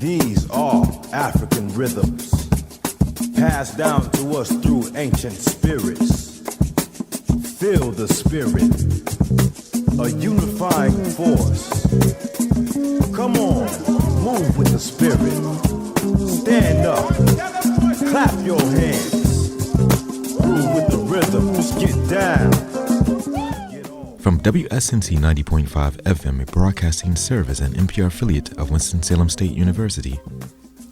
These are African rhythms, passed down to us through ancient spirits. Feel the spirit, a unifying force. Come on, move with the spirit. Stand up, clap your hands. Groove with the rhythms, get down. From WSNC 90.5 FM, a broadcasting service and NPR affiliate of Winston-Salem State University.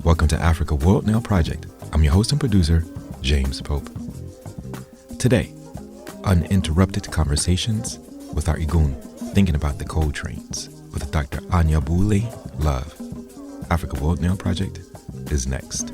Welcome to Africa World Now Project. I'm your host and producer, James Pope. Today, uninterrupted conversations with our eégún, thinking about the Coltranes, with Dr. Anyabwile Love. Africa World Now Project is next.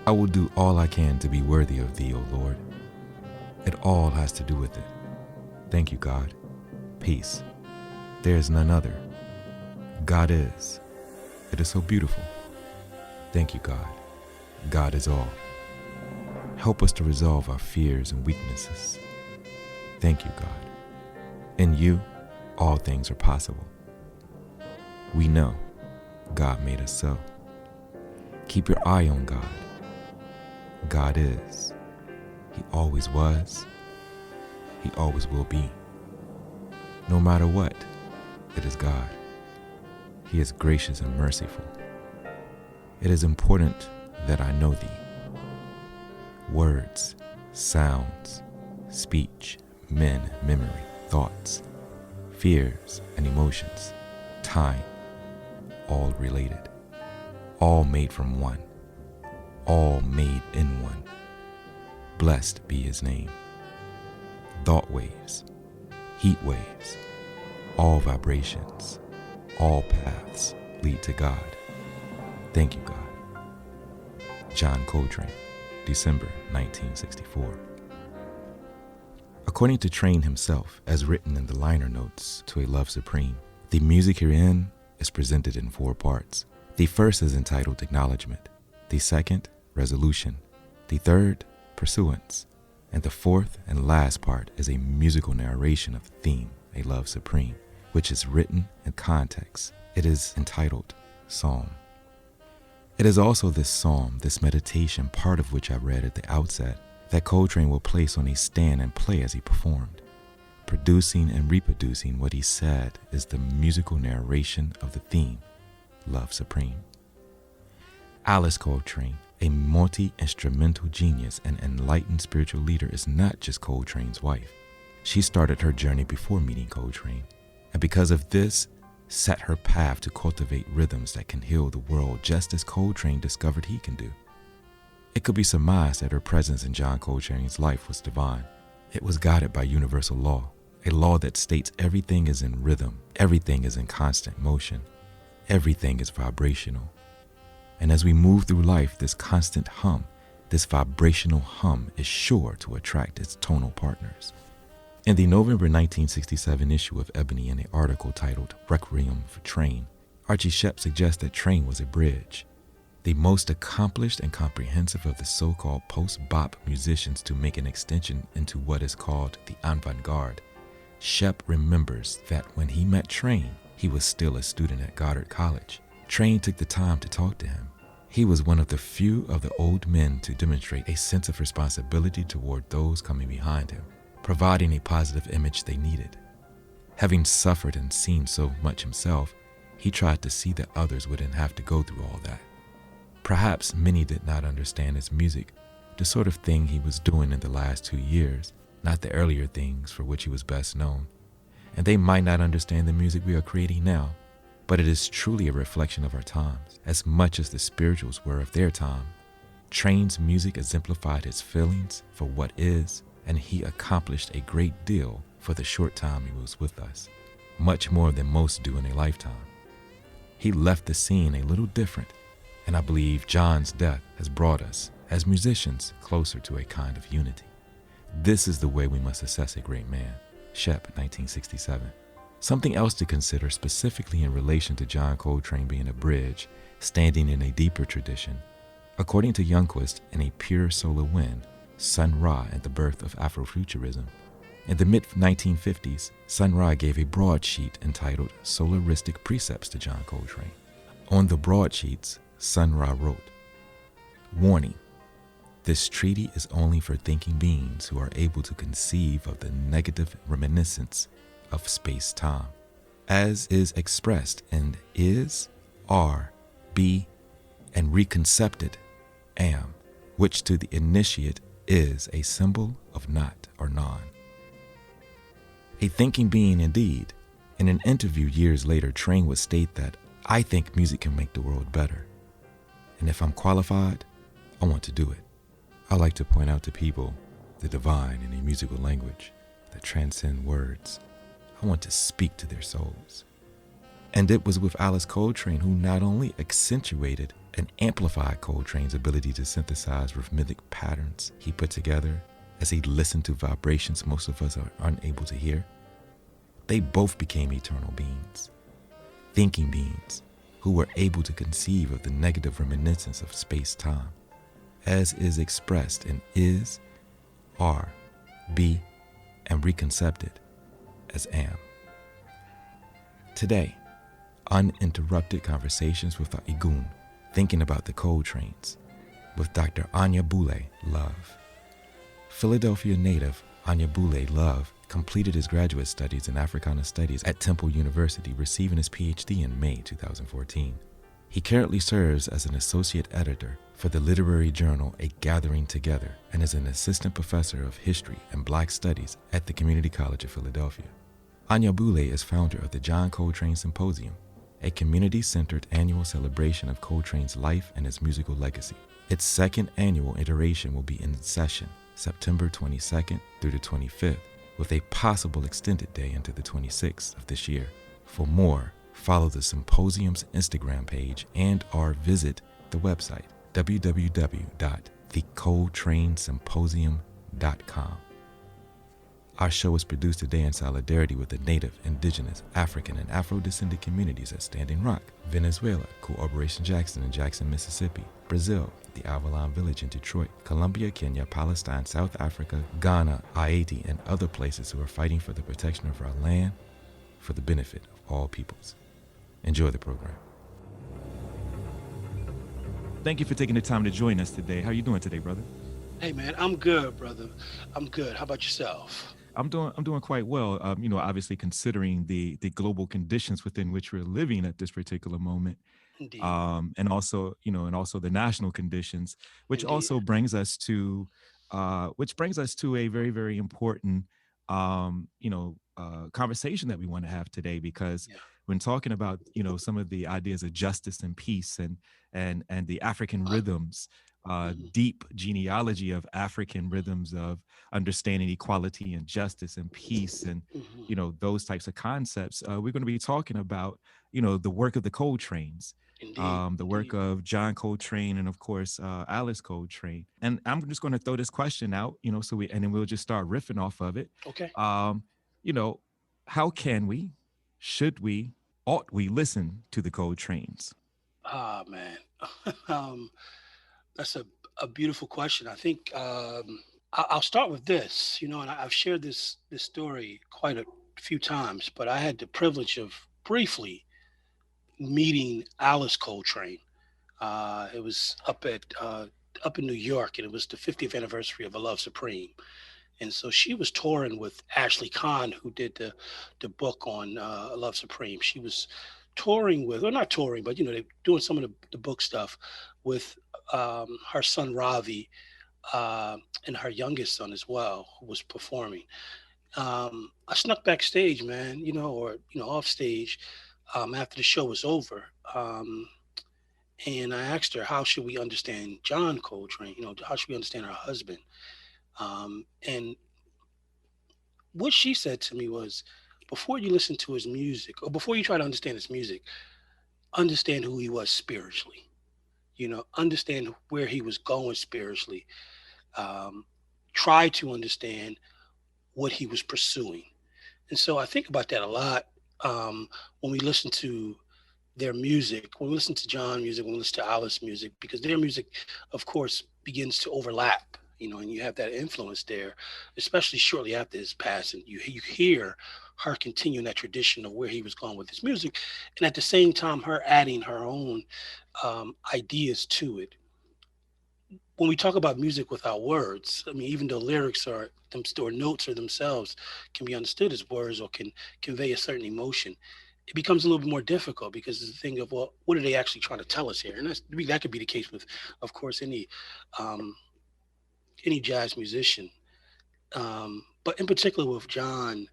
I will do all I can to be worthy of thee, O Lord. It all has to do with it. Thank you, God. Peace. There is none other. God is. It is so beautiful. Thank you, God. God is all. Help us to resolve our fears and weaknesses. Thank you, God. In you, all things are possible. We know God made us so. Keep your eye on God. God is. He always was. He always will be. No matter what, it is God. He is gracious and merciful. It is important that I know thee. Words, sounds, speech, men, memory, thoughts, fears and emotions, time, all related, all made from one. All made in one. Blessed be his name. Thought waves, heat waves, all vibrations, all paths lead to God. Thank you, God. John Coltrane, December 1964. According to Trane himself, as written in the liner notes to A Love Supreme, the music herein is presented in 4 parts. The first is entitled Acknowledgement. The second, Resolution. The third, Pursuance. And the fourth and last part is a musical narration of the theme, A Love Supreme, which is written in context. It is entitled Psalm. It is also this psalm, this meditation, part of which I read at the outset, that Coltrane will place on a stand and play as he performed. Producing and reproducing what he said is the musical narration of the theme, Love Supreme. Alice Coltrane, a multi-instrumental genius and enlightened spiritual leader, is not just Coltrane's wife. She started her journey before meeting Coltrane, and because of this, set her path to cultivate rhythms that can heal the world just as Coltrane discovered he can do. It could be surmised that her presence in John Coltrane's life was divine. It was guided by universal law, a law that states everything is in rhythm, everything is in constant motion, everything is vibrational. And as we move through life, this constant hum, this vibrational hum is sure to attract its tonal partners. In the November 1967 issue of Ebony, in an article titled Requiem for Trane, Archie Shepp suggests that Trane was a bridge, the most accomplished and comprehensive of the so-called post-bop musicians to make an extension into what is called the avant-garde. Shepp remembers that when he met Trane, he was still a student at Goddard College. Trane took the time to talk to him. He was one of the few of the old men to demonstrate a sense of responsibility toward those coming behind him, providing a positive image they needed. Having suffered and seen so much himself, he tried to see that others wouldn't have to go through all that. Perhaps many did not understand his music, the sort of thing he was doing in the last 2 years, not the earlier things for which he was best known. And they might not understand the music we are creating now, but it is truly a reflection of our times, as much as the spirituals were of their time. Trane's music exemplified his feelings for what is, and he accomplished a great deal for the short time he was with us, much more than most do in a lifetime. He left the scene a little different, and I believe John's death has brought us, as musicians, closer to a kind of unity. This is the way we must assess a great man. Shep, 1967. Something else to consider specifically in relation to John Coltrane being a bridge, standing in a deeper tradition. According to Youngquist, in A Pure Solar Wind, Sun Ra and the Birth of Afrofuturism, in the mid-1950s, Sun Ra gave a broadsheet entitled Solaristic Precepts to John Coltrane. On the broadsheets, Sun Ra wrote, "Warning, this treaty is only for thinking beings who are able to conceive of the negative reminiscence of space-time, as is expressed in is, are, be, and reconcepted am, which to the initiate is a symbol of not or non." A thinking being indeed. In an interview years later, Trane would state that, "I think music can make the world better. And if I'm qualified, I want to do it." I like to point out to people the divine in a musical language that transcend words. I want to speak to their souls. And it was with Alice Coltrane who not only accentuated and amplified Coltrane's ability to synthesize rhythmic patterns he put together as he listened to vibrations most of us are unable to hear. They both became eternal beings, thinking beings who were able to conceive of the negative reminiscence of space-time, as is expressed in is, are, be, and reconcepted as am. Today, uninterrupted conversations with the eégún, thinking about the Coltranes, with Dr. Anyabwile Love. Philadelphia native Anyabwile Love completed his graduate studies in Africana Studies at Temple University, receiving his PhD in May 2014. He currently serves as an associate editor for the literary journal A Gathering Together and is an assistant professor of history and Black studies at the Community College of Philadelphia. Anyabwile is founder of the John Coltrane Symposium, a community-centered annual celebration of Coltrane's life and his musical legacy. Its second annual iteration will be in session September 22nd through the 25th, with a possible extended day into the 26th of this year. For more, follow the symposium's Instagram page and/or visit the website www.thecoltranesymposium.com. Our show is produced today in solidarity with the Native, Indigenous, African, and Afro-descended communities at Standing Rock, Venezuela, Cooperation Jackson in Jackson, Mississippi, Brazil, the Avalon Village in Detroit, Colombia, Kenya, Palestine, South Africa, Ghana, Haiti, and other places who are fighting for the protection of our land for the benefit of all peoples. Enjoy the program. Thank you for taking the time to join us today. How are you doing today, brother? Hey man, I'm good, brother. I'm good. How about yourself? I'm doing quite well. Obviously considering the global conditions within which we're living at this particular moment, Indeed. and also the national conditions, which Indeed. also brings us to a very, very important conversation that we want to have today, because Yeah. when talking about some of the ideas of justice and peace and the African rhythms, Mhm. deep genealogy of African rhythms of understanding equality and justice and peace and Mhm. those types of concepts, we're going to be talking about the work of the Coltranes, Indeed. the work Indeed. of John Coltrane, and of course Alice Coltrane. And I'm just going to throw this question out, and then we'll just start riffing off of it. Okay. um, you know how can we, should we, ought we listen to the Coltranes? Ah man. um, that's a beautiful question. I think I'll start with this. And I've shared this story quite a few times, but I had the privilege of briefly meeting Alice Coltrane. It was up in New York, and it was the 50th anniversary of A Love Supreme. And so she was touring with Ashley Kahn, who did the book on Love Supreme. She was touring with, or not touring, but they doing some of the book stuff with her son Ravi, and her youngest son as well, who was performing. I snuck backstage, man, or off stage, after the show was over. And I asked her, how should we understand John Coltrane? How should we understand her husband? And what she said to me was, before you listen to his music, or before you try to understand his music, understand who he was spiritually. Understand where he was going spiritually. Um, try to understand what he was pursuing. And so I think about that a lot when we listen to their music, when we listen to John music, when we listen to Alice music, because their music, of course, begins to overlap, and you have that influence there, especially shortly after his passing. You hear her continuing that tradition of where he was going with his music, and at the same time, her adding her own ideas to it. When we talk about music without words, I mean, even though lyrics are them or notes or themselves can be understood as words or can convey a certain emotion, it becomes a little bit more difficult because the thing of, well, what are they actually trying to tell us here? And that could be the case with, of course, um, any jazz musician, but in particular with John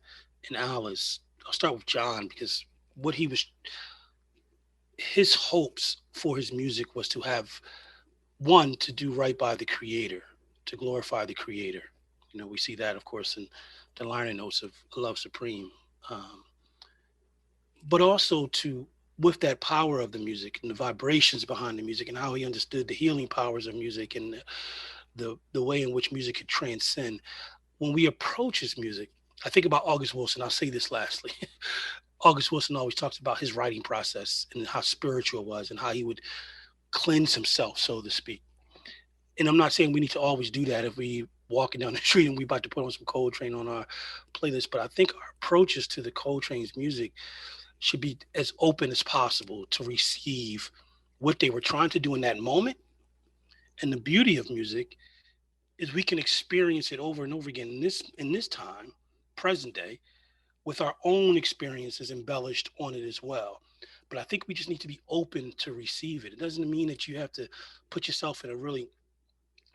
and Alice. I'll start with John because what he was, his hopes for his music was to have one, to do right by the creator, to glorify the creator. We see that, of course, in the liner notes of Love Supreme, um, but also to, with that power of the music and the vibrations behind the music and how he understood the healing powers of music and the way in which music could transcend. When we approach his music, I think about August Wilson. I'll say this lastly. August Wilson always talks about his writing process and how spiritual it was and how he would cleanse himself, so to speak. And I'm not saying we need to always do that if we walking down the street and we about to put on some Coltrane on our playlist, but I think our approaches to the Coltrane's music should be as open as possible to receive what they were trying to do in that moment. And the beauty of music is we can experience it over and over again in this time, present day, with our own experiences embellished on it as well. But I think we just need to be open to receive it. It doesn't mean that you have to put yourself in a really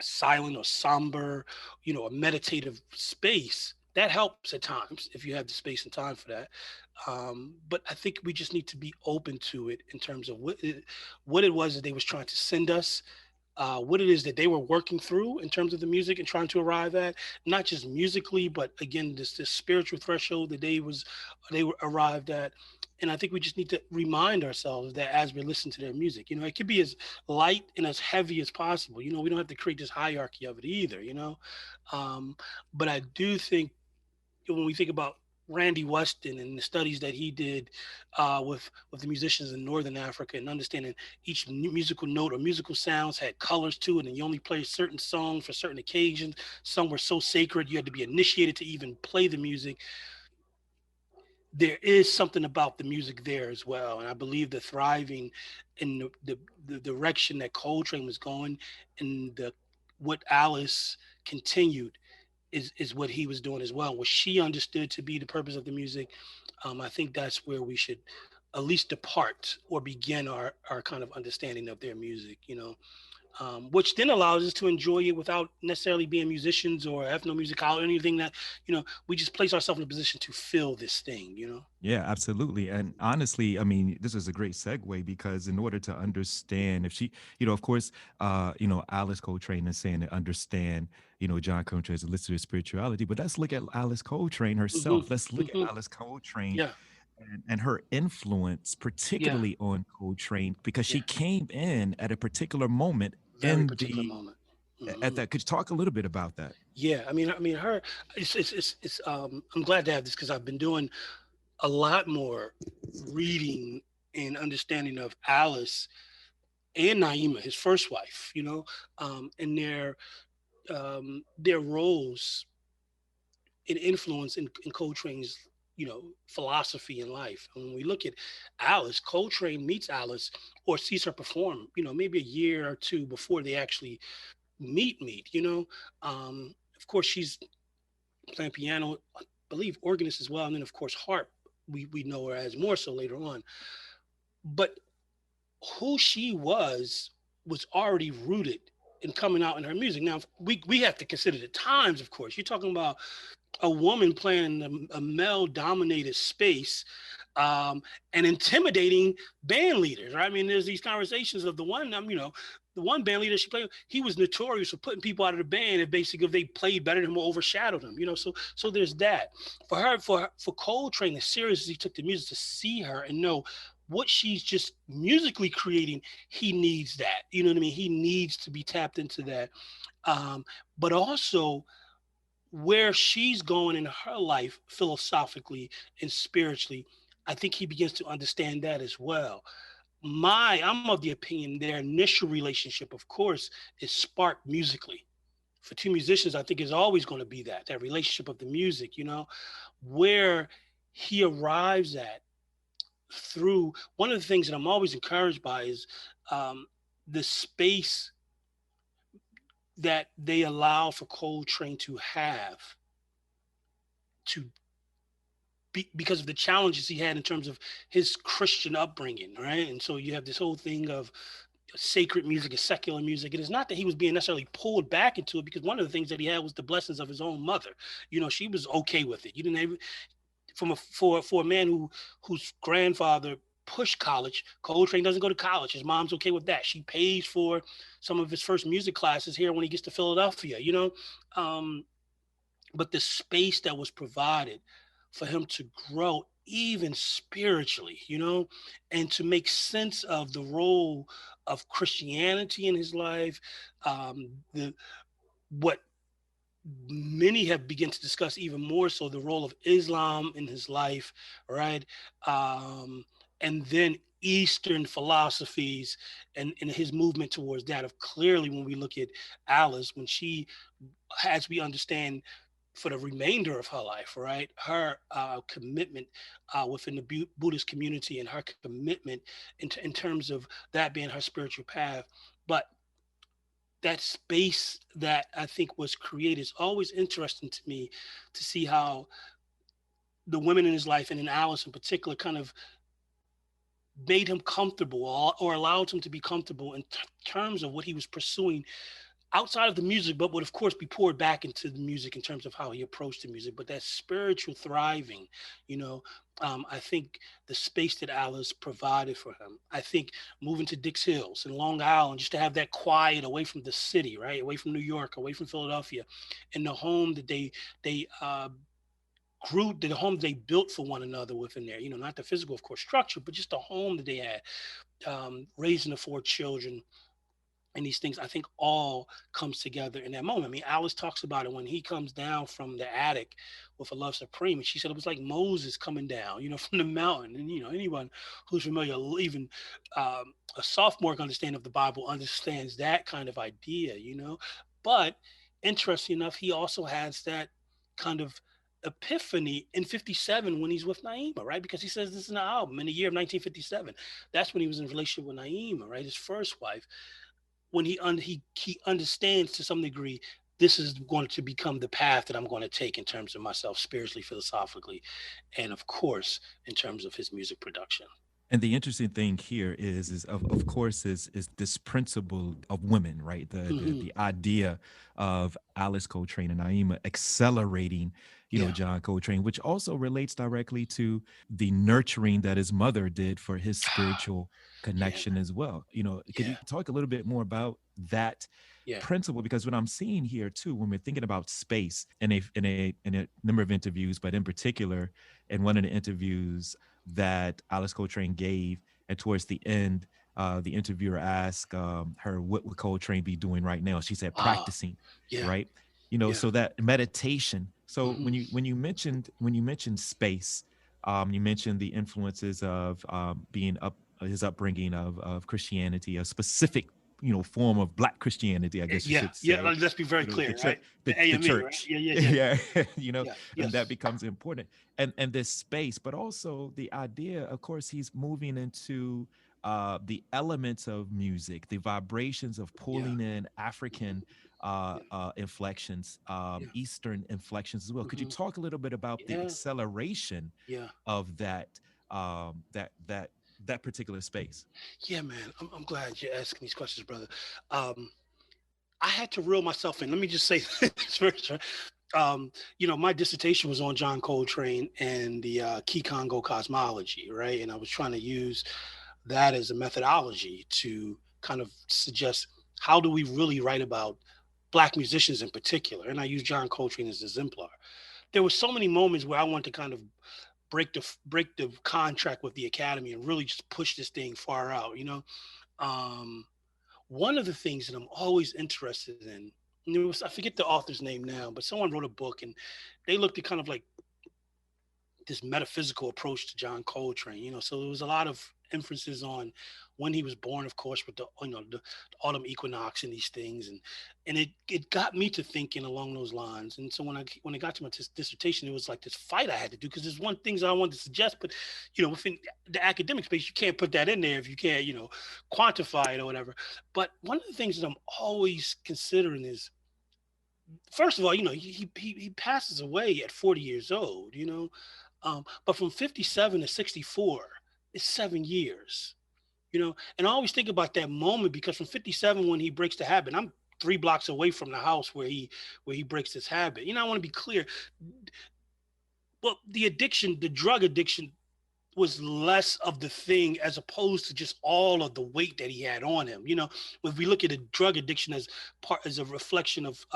silent or somber, a meditative space. That helps at times if you have the space and time for that. But I think we just need to be open to it in terms of what it was that they was trying to send us, what it is that they were working through in terms of the music and trying to arrive at, not just musically, but again, this spiritual threshold that they were arrived at. And I think we just need to remind ourselves that as we listen to their music, it could be as light and as heavy as possible. We don't have to create this hierarchy of it either. Um, but I do think when we think about Randy Weston and the studies that he did with the musicians in Northern Africa and understanding each musical note or musical sounds had colors to it, and you only play certain songs for certain occasions. Some were so sacred you had to be initiated to even play the music. There is something about the music there as well, and I believe the thriving in the direction that Coltrane was going, and the what Alice continued is what he was doing as well. What she understood to be the purpose of the music, I think that's where we should at least depart or begin our kind of understanding of their music. Which then allows us to enjoy it without necessarily being musicians or ethnomusical or anything that we just place ourselves in a position to feel this thing. Yeah, absolutely. And honestly, I mean, this is a great segue because in order to understand if she, of course, Alice Coltrane is saying to understand, John Coltrane's listen to spirituality, but let's look at Alice Coltrane Hmm. herself. Let's look at Hmm. Alice Coltrane Yeah, and her influence, yeah, particularly on Coltrane, because yeah. she came in at a particular moment Very in particular the moment. at Hmm. that. Could you talk a little bit about that? Yeah, I mean, her. It's. I'm glad to have this because I've been doing a lot more reading and understanding of Alice and Naima, his first wife. And their roles and influence in Coltrane's philosophy in life. And when we look at Alice, Coltrane meets Alice or sees her perform, maybe a year or two before they actually meet. Of course, she's playing piano, I believe organist as well, and then of course harp. We know her as more so later on, but who she was already rooted in coming out in her music. Now we have to consider the times, of course. You're talking about a woman playing a male dominated space, and intimidating band leaders. Right? I mean, there's these conversations of the one, the one band leader she played with, he was notorious for putting people out of the band and basically if they played better than him or overshadowed him. So there's that. For Coltrane, the seriously took the music to see her and know what she's just musically creating. He needs that. You know what I mean? He needs to be tapped into that. But also where she's going in her life philosophically and spiritually, I think he begins to understand that as well. I'm of the opinion their initial relationship, of course, is sparked musically. For two musicians, I think is always going to be that relationship of the music, where he arrives at through one of the things that I'm always encouraged by is um, the space that they allow for Coltrane to have to because of the challenges he had in terms of his Christian upbringing, right? And so you have this whole thing of sacred music and secular music. And it's not that he was being necessarily pulled back into it, because one of the things that he had was the blessings of his own mother. She was okay with it. You didn't have, for a man whose grandfather pushed college. Coltrane doesn't go to college. His mom's okay with that. She pays for some of his first music classes here when he gets to Philadelphia. Um, but the space that was provided for him to grow even spiritually, and to make sense of the role of Christianity in his life, the what many have begun to discuss even more so, the role of Islam in his life, right? And then Eastern philosophies and his movement towards that. Of clearly, when we look at Alice, when she, as we understand, for the remainder of her life, right? Her commitment within the Buddhist community, and her commitment in terms of that being her spiritual path. But that space that I think was created is always interesting to me, to see how the women in his life, and in Alice in particular, kind of made him comfortable, or allowed him to be comfortable in terms of what he was pursuing outside of the music, but would of course be poured back into the music in terms of how he approached the music. But that spiritual thriving, you know, I think the space that Alice provided for him. I think moving to Dix Hills in Long Island, just to have that quiet, away from the city, right, away from New York, away from Philadelphia, and the home that they grew, the home they built for one another within there. Not the physical, of course, structure, but just the home that they had, raising the four children, and these things, I think, all comes together in that moment. I mean, Alice talks about it when he comes down from the attic with A Love Supreme, and she said it was like Moses coming down, from the mountain. And anyone who's familiar, even a sophomore understanding of the Bible, understands that kind of idea. But interesting enough, he also has that kind of epiphany in 57 when he's with Naima, right? Because he says this in the album in the year of 1957. That's when he was in a relationship with Naima, right, his first wife, when he understands to some degree, this is going to become the path that I'm going to take in terms of myself spiritually, philosophically, and of course in terms of his music production. And the interesting thing here is of course is this principle of women, right? Mm-hmm. The idea of Alice Coltrane and Naima accelerating, Yeah. John Coltrane, which also relates directly to the nurturing that his mother did for his spiritual Yeah. connection as well. Could Yeah. you talk a little bit more about that Yeah. principle? Because what I'm seeing here too, when we're thinking about space in a number of interviews, but in particular in one of the interviews that Alice Coltrane gave, and towards the end, the interviewer asked her, "What would Coltrane be doing right now?" She said, Wow. "Practicing." Yeah. Right? Yeah. So that meditation. So Mm-hmm. when you mentioned space, you mentioned the influences of being up his upbringing of Christianity, a specific form of Black Christianity, I guess you Yeah. should Yeah. say. Let's be very The clear, church, right? the, The the AME, right? church, Yeah. Yeah. Yeah. yeah, Yeah. and that Yes. becomes important. And this space, but also the idea, of course, he's moving into the elements of music, the vibrations of Yeah. pulling in African Yeah. inflections, Yeah. Eastern inflections as well. Could you Mm-hmm. talk a little bit about the Yeah. acceleration Yeah. of that particular space? Yeah, man. I'm glad you're asking these questions, brother. Um, I had to reel myself in. Let me just say this first. Right? My dissertation was on John Coltrane and the key Congo cosmology, right? And I was trying to use that as a methodology to kind of suggest, how do we really write about Black musicians in particular? And I use John Coltrane as an exemplar. There were so many moments where I wanted to kind of break the contract with the Academy and really just push this thing far out. Um, One of the things that I'm always interested in And it was, I forget the author's name now, but someone wrote a book and they looked at kind of like this metaphysical approach to John Coltrane, so there was a lot of emphasis on when he was born, of course, with the autumn equinox and these things, and it got me to thinking along those lines. And so when I got to my dissertation, it was like this fight I had to do, because there's one things I wanted to suggest, but within the academic space, you can't put that in there if you can't quantify it or whatever. But one of the things that I'm always considering is, first of all, he passes away at 40 years old, but from 57 to 64 is 7 years, and I always think about that moment, because from 57, when he breaks the habit, I'm 3 blocks away from the house where he breaks this habit. I want to be clear. Well, the drug addiction was less of the thing, as opposed to just all of the weight that he had on him. If we look at a drug addiction as a reflection of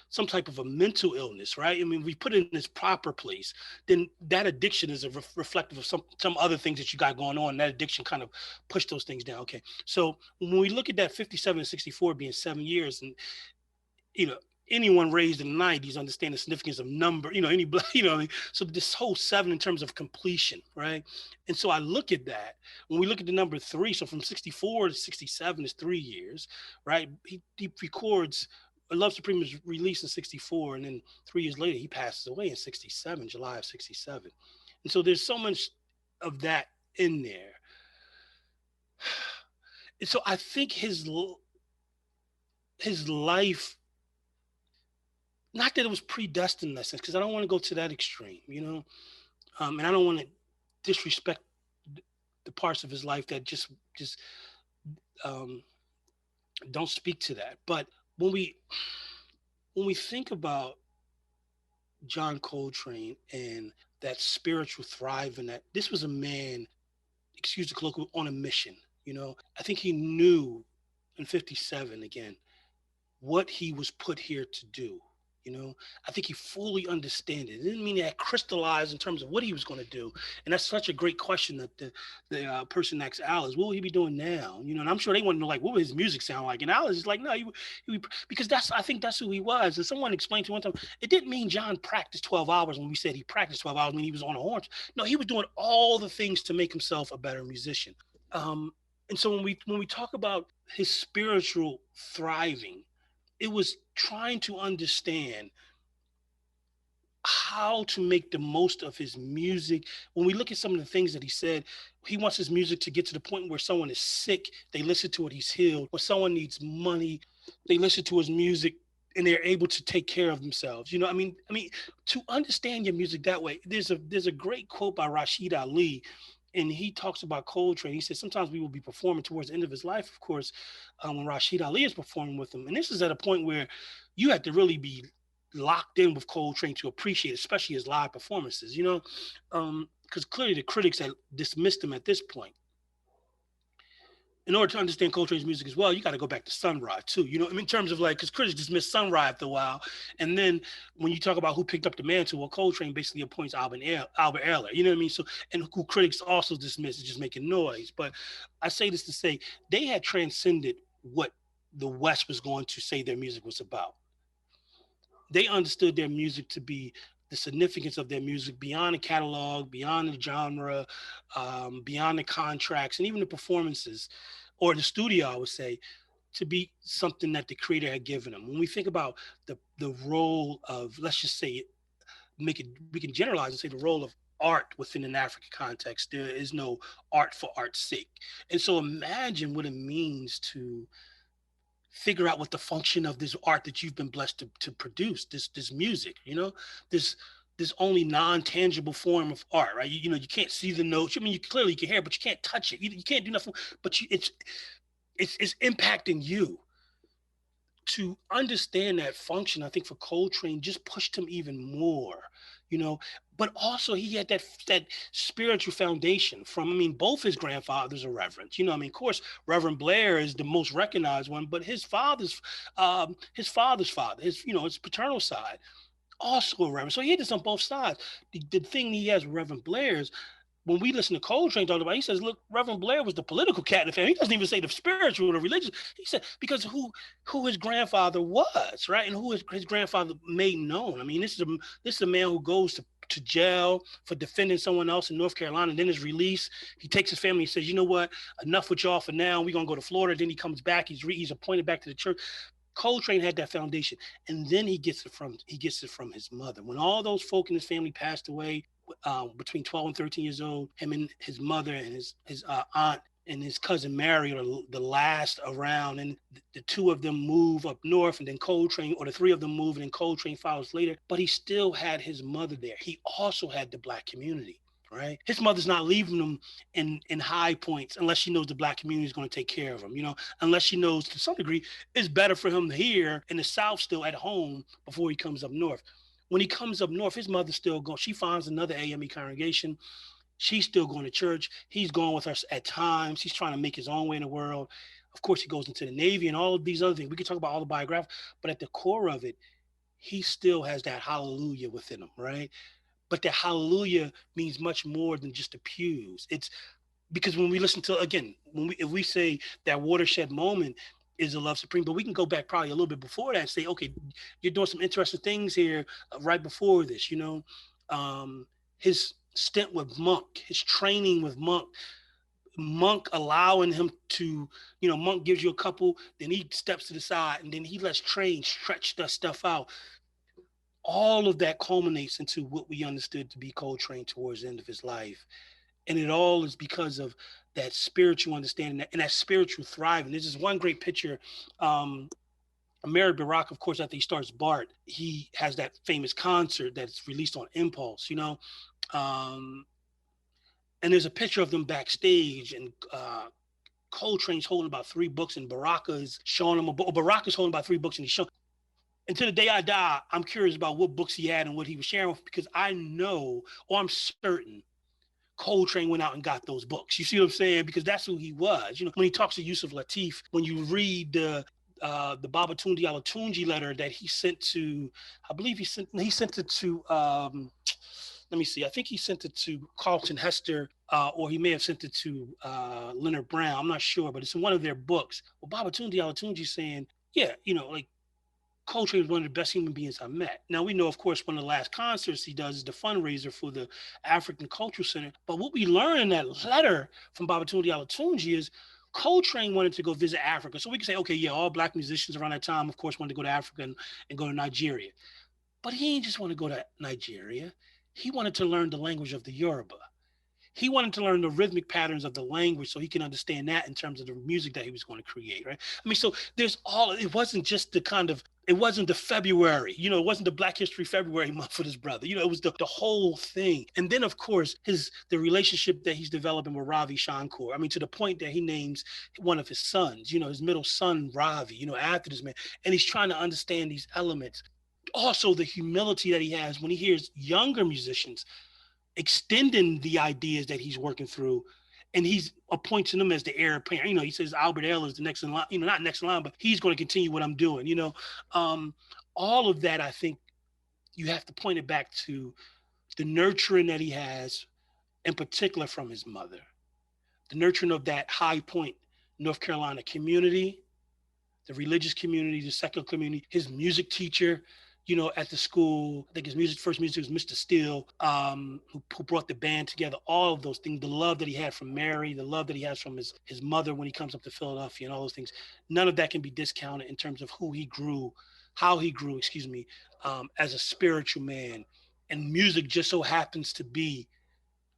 some type of a mental illness, right? I mean, we put it in its proper place, then that addiction is a reflective of some other things that you got going on. That addiction kind of pushed those things down. Okay. So when we look at that 57 and 64 being 7 years, and, anyone raised in the 90s understand the significance of number, so this whole 7 in terms of completion, right? And so I look at that when we look at the number 3. So from 64 to 67 is 3 years, right? He records Love Supreme was released in 64, and then 3 years later he passes away in 67, July of 67. And so there's so much of that in there. And so I think his life, not that it was predestined in that sense, because I don't want to go to that extreme, and I don't want to disrespect the parts of his life that just don't speak to that. But when we think about John Coltrane and that spiritual thrive, and that this was a man, excuse the colloquial, on a mission. I think he knew in 57 again what he was put here to do. I think he fully understood it. It didn't mean that crystallized in terms of what he was going to do. And that's such a great question that the person asked Alice, what will he be doing now? And I'm sure they want to know, like, what would his music sound like? And Alice is like, no, because I think that's who he was. And someone explained to one time, it didn't mean John practiced 12 hours when we said he practiced 12 hours when he was on the horns. No, he was doing all the things to make himself a better musician. And so when we talk about his spiritual thriving, it was trying to understand how to make the most of his music. When we look at some of the things that he said, he wants his music to get to the point where someone is sick, they listen to it, he's healed. When someone needs money, they listen to his music and they're able to take care of themselves. I mean, to understand your music that way, there's a great quote by Rashid Ali, and he talks about Coltrane. He says sometimes we will be performing towards the end of his life, of course, when Rashid Ali is performing with him. And this is at a point where you have to really be locked in with Coltrane to appreciate, especially his live performances, because clearly the critics had dismissed him at this point. In order to understand Coltrane's music as well, you got to go back to Sunrise too. In terms of like, because critics dismissed Sunrise after a while. And then when you talk about who picked up the mantle, well, Coltrane basically appoints Albert Ehler, you know what I mean? So, and who critics also dismiss is just making noise. But I say this to say, they had transcended what the West was going to say their music was about. They understood their music to be the significance of their music beyond the catalog, beyond the genre, beyond the contracts, and even the performances or the studio, I would say, to be something that the creator had given them. When we think about the role of, let's just say, we can generalize and say the role of art within an African context, there is no art for art's sake. And so imagine what it means to figure out what the function of this art that you've been blessed to produce, this music, this only non-tangible form of art, right? You can't see the notes. I mean, you clearly can hear it, but you can't touch it. You can't do nothing, but it's impacting you. To understand that function, I think for Coltrane just pushed him even more, but also he had that spiritual foundation from, both his grandfathers are reverends, of course, Reverend Blair is the most recognized one, but his father's father, his paternal side, also a reverend. So he had this on both sides. The thing he has with Reverend Blair is when we listen to Coltrane talk about, he says, look, Reverend Blair was the political cat in the family. He doesn't even say the spiritual or the religious. He said, because who his grandfather was, right? And who his grandfather made known. I mean, this is a man who goes to jail for defending someone else in North Carolina, and then is released. He takes his family and says, you know what, enough with y'all for now. We're going to go to Florida. Then he comes back. He's appointed back to the church. Coltrane had that foundation, and then he gets it from his mother. When all those folk in his family passed away, between 12 and 13 years old, him and his mother and his aunt and his cousin Mary are the last around, and the two of them move up north, and then Coltrane, or the three of them move, and then Coltrane follows later. But he still had his mother there. He also had the Black community. Right, his mother's not leaving him in high points unless she knows the Black community is going to take care of him. Unless she knows to some degree it's better for him here in the South, still at home, before he comes up north. When he comes up north, his mother's still going. She finds another AME congregation. She's still going to church. He's going with her at times. He's trying to make his own way in the world. Of course, he goes into the Navy and all of these other things. We could talk about all the biography, but at the core of it, he still has that hallelujah within him, right? But that hallelujah means much more than just the pews. It's because when we listen to, again, if we say that watershed moment is a Love Supreme, but we can go back probably a little bit before that and say, okay, you're doing some interesting things here right before this, his stint with Monk, his training with Monk allowing him to, Monk gives you a couple, then he steps to the side, and then he lets Trane stretch that stuff out. All of that culminates into what we understood to be Coltrane towards the end of his life. And it all is because of that spiritual understanding and that spiritual thriving. There's this one great picture. Mary Barack, of course, after he starts Bart, he has that famous concert that's released on Impulse, and there's a picture of them backstage, and Coltrane's holding about 3 books, and Baraka is showing him Baraka's holding about 3 books, and he's showing. And to the day I die, I'm curious about what books he had and what he was sharing with, because I know, or I'm certain, Coltrane went out and got those books. You see what I'm saying? Because that's who he was. When he talks to Yusuf Lateef, when you read the Babatunde Olatunji letter that he sent to, I believe he sent it to, let me see, I think he sent it to Carlton Hester, or he may have sent it to Leonard Brown. I'm not sure, but it's in one of their books. Well, Babatunde Olatunji saying, yeah, like, Coltrane is one of the best human beings I met. Now, we know, of course, one of the last concerts he does is the fundraiser for the African Cultural Center. But what we learn in that letter from Babatunde Olatunji is Coltrane wanted to go visit Africa. So we can say, okay, yeah, all Black musicians around that time, of course, wanted to go to Africa and go to Nigeria. But he didn't just want to go to Nigeria. He wanted to learn the language of the Yoruba. He wanted to learn the rhythmic patterns of the language so he can understand that in terms of the music that he was going to create, right? I mean, so there's it wasn't just it wasn't the February, it wasn't the Black History February month for this brother. It was the whole thing. And then, of course, the relationship that he's developing with Ravi Shankar. I mean, to the point that he names one of his sons, his middle son, Ravi, after this man. And he's trying to understand these elements. Also, the humility that he has when he hears younger musicians extending the ideas that he's working through, and he's appointing them as the heir apparent. He says Albert L is the next in line, not next in line, but he's going to continue what I'm doing. All of that, I think you have to point it back to the nurturing that he has, in particular from his mother, the nurturing of that High Point, North Carolina community, the religious community, the secular community, his music teacher, at the school. I think his first music was Mr. Steele, who brought the band together, all of those things, the love that he had from Mary, the love that he has from his mother when he comes up to Philadelphia, and all those things. None of that can be discounted in terms of how he grew, as a spiritual man. And music just so happens to be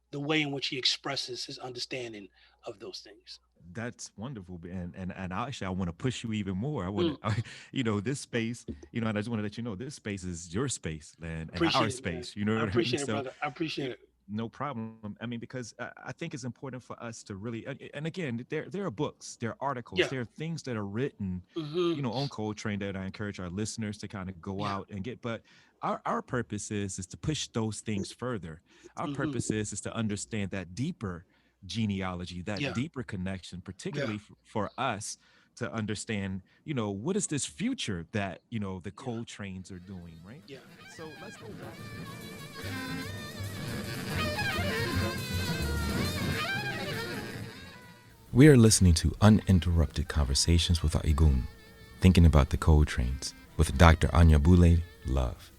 the way in which he expresses his understanding of those things. That's wonderful, and actually, I want to push you even more. I want to, this space, and I just want to let you know, this space is your space, and our space. I appreciate it, brother. I appreciate it. No problem. I mean, because I think it's important for us to really, and again, there are books, there are articles, there are things that are written, on Coltrane that I encourage our listeners to kind of go out and get. But our purpose is to push those things further. Our purpose is to understand that deeper genealogy, that deeper connection, particularly for us to understand, what is this future that, the Coltranes are doing, right? Yeah. So let's go back. We are listening to uninterrupted conversations with our eégún, thinking about the Coltranes, with Dr. Anyabwile Love.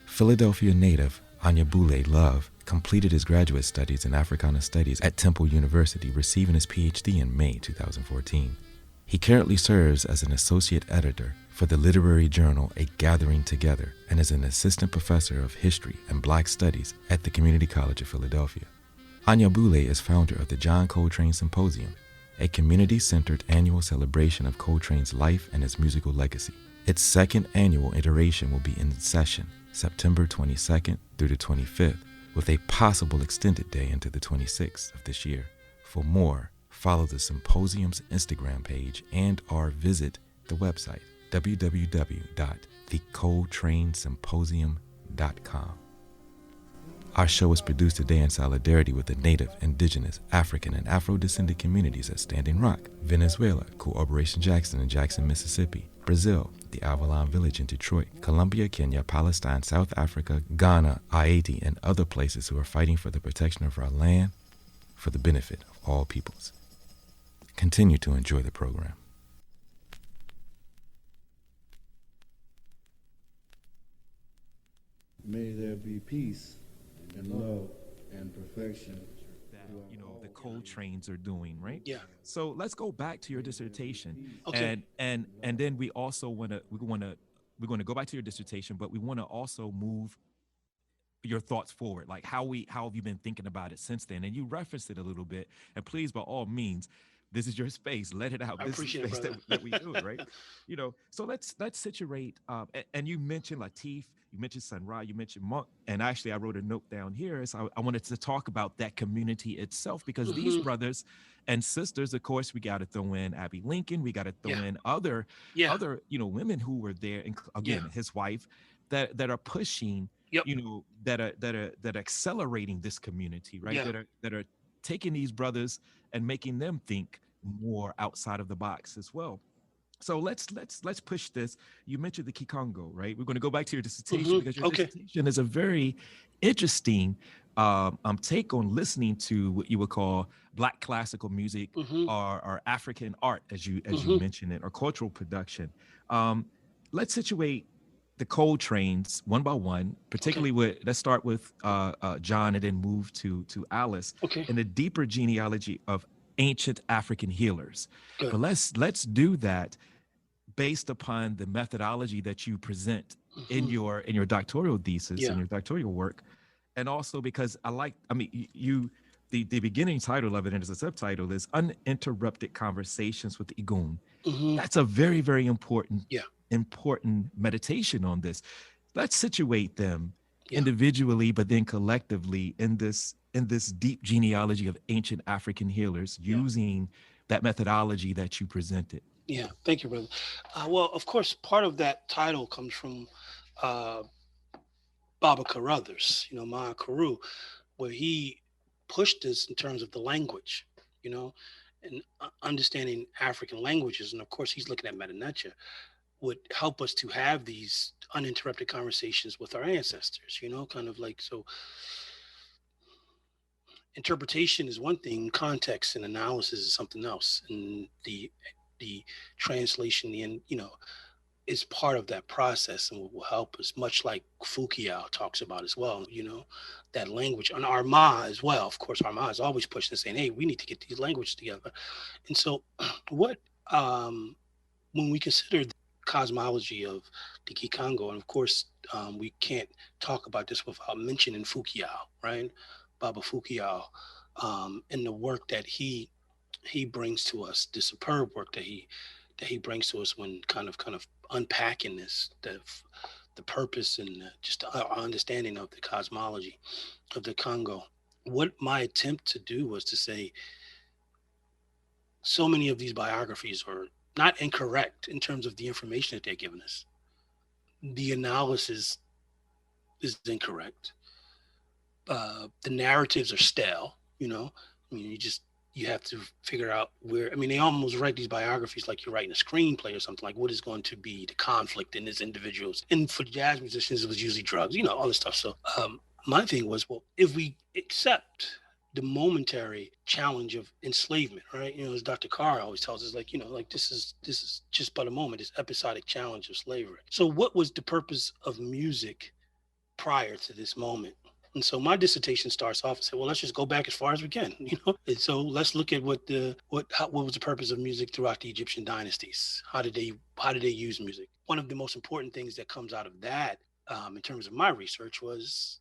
Philadelphia native Anyabwile Love completed his graduate studies in Africana Studies at Temple University, receiving his PhD in May 2014. He currently serves as an associate editor for the literary journal A Gathering Together and is an assistant professor of history and Black studies at the Community College of Philadelphia. Anyabwile is founder of the John Coltrane Symposium, a community-centered annual celebration of Coltrane's life and his musical legacy. Its second annual iteration will be in session September 22nd through the 25th, with a possible extended day into the 26th of this year. For more, follow the symposium's Instagram page and/or visit the website www.thecoltranesymposium.com. Our show is produced today in solidarity with the Native, Indigenous, African, and Afro-descended communities at Standing Rock, Venezuela, Cooperation Jackson in Jackson, Mississippi, Brazil, the Avalon Village in Detroit, Colombia, Kenya, Palestine, South Africa, Ghana, Haiti, and other places who are fighting for the protection of our land for the benefit of all peoples. Continue to enjoy the program. May there be peace and love and perfection. That the Coltranes are doing, right? Yeah. So let's go back to your dissertation, Okay. and then we also we're going to go back to your dissertation, but we want to also move your thoughts forward, like how have you been thinking about it since then? And you referenced it a little bit, and please, by all means, this is your space, let it out. I This is appreciate it, space brother. that we do it, right? So let's situate, and you mentioned Latif, you mentioned Sun Ra, you mentioned Monk, and actually I wrote a note down here, so I wanted to talk about that community itself, because these brothers and sisters, of course, we got to throw in Abby Lincoln, we got to throw in other Yeah. women who were there, and again, his wife, that are pushing, Yep. that are accelerating this community, right? Yeah. That are taking these brothers and making them think more outside of the box as well. So let's push this. You mentioned the Kikongo, right? We're going to go back to your dissertation, because your Okay. dissertation is a very interesting take on listening to what you would call Black classical music, or African art, as you mentioned it, or cultural production. Let's situate the Coltranes one by one, particularly let's start with John and then move to Alice, Okay. and the deeper genealogy of ancient African healers. Good. But let's do that based upon the methodology that you present in your doctoral thesis and your doctoral work, and also because the beginning title of it, and as a subtitle, is Uninterrupted Conversations with Eégún. That's a very, very important meditation on this. Let's situate them individually, but then collectively in this deep genealogy of ancient African healers, using that methodology that you presented. Yeah, thank you, brother. Well, of course, part of that title comes from Baba Carruthers, Ma Karu, where he pushed this in terms of the language, and understanding African languages. And of course, he's looking at Metanetia, would help us to have these uninterrupted conversations with our ancestors, kind of like, so interpretation is one thing, context and analysis is something else. And the translation, is part of that process, and will help us, much like Fukuyama talks about as well, that language. And Arma as well, of course, Arma is always pushing and saying, hey, we need to get these languages together. And so when we consider the cosmology of the Kikongo, and of course, we can't talk about this without mentioning Fukuyama, right? Baba Fukuyama, and the work that he brings to us, the superb work that he brings to us when kind of unpacking this, the purpose and just our understanding of the cosmology of the Congo. What my attempt to do was to say, so many of these biographies are not incorrect in terms of the information that they're giving us. The analysis is incorrect. The narratives are stale, you have to figure out where, they almost write these biographies like you're writing a screenplay or something, like what is going to be the conflict in this individuals. And for jazz musicians, it was usually drugs, all this stuff. So my thing was, well, if we accept, the momentary challenge of enslavement, right? You know, as Dr. Carr always tells us, like, you know, like this is just but a moment, this episodic challenge of slavery. So what was the purpose of music prior to this moment? And so my dissertation starts off and say, well, let's just go back as far as we can, you know. And so let's look at what was the purpose of music throughout the Egyptian dynasties. How did they use music? One of the most important things that comes out of that, in terms of my research, was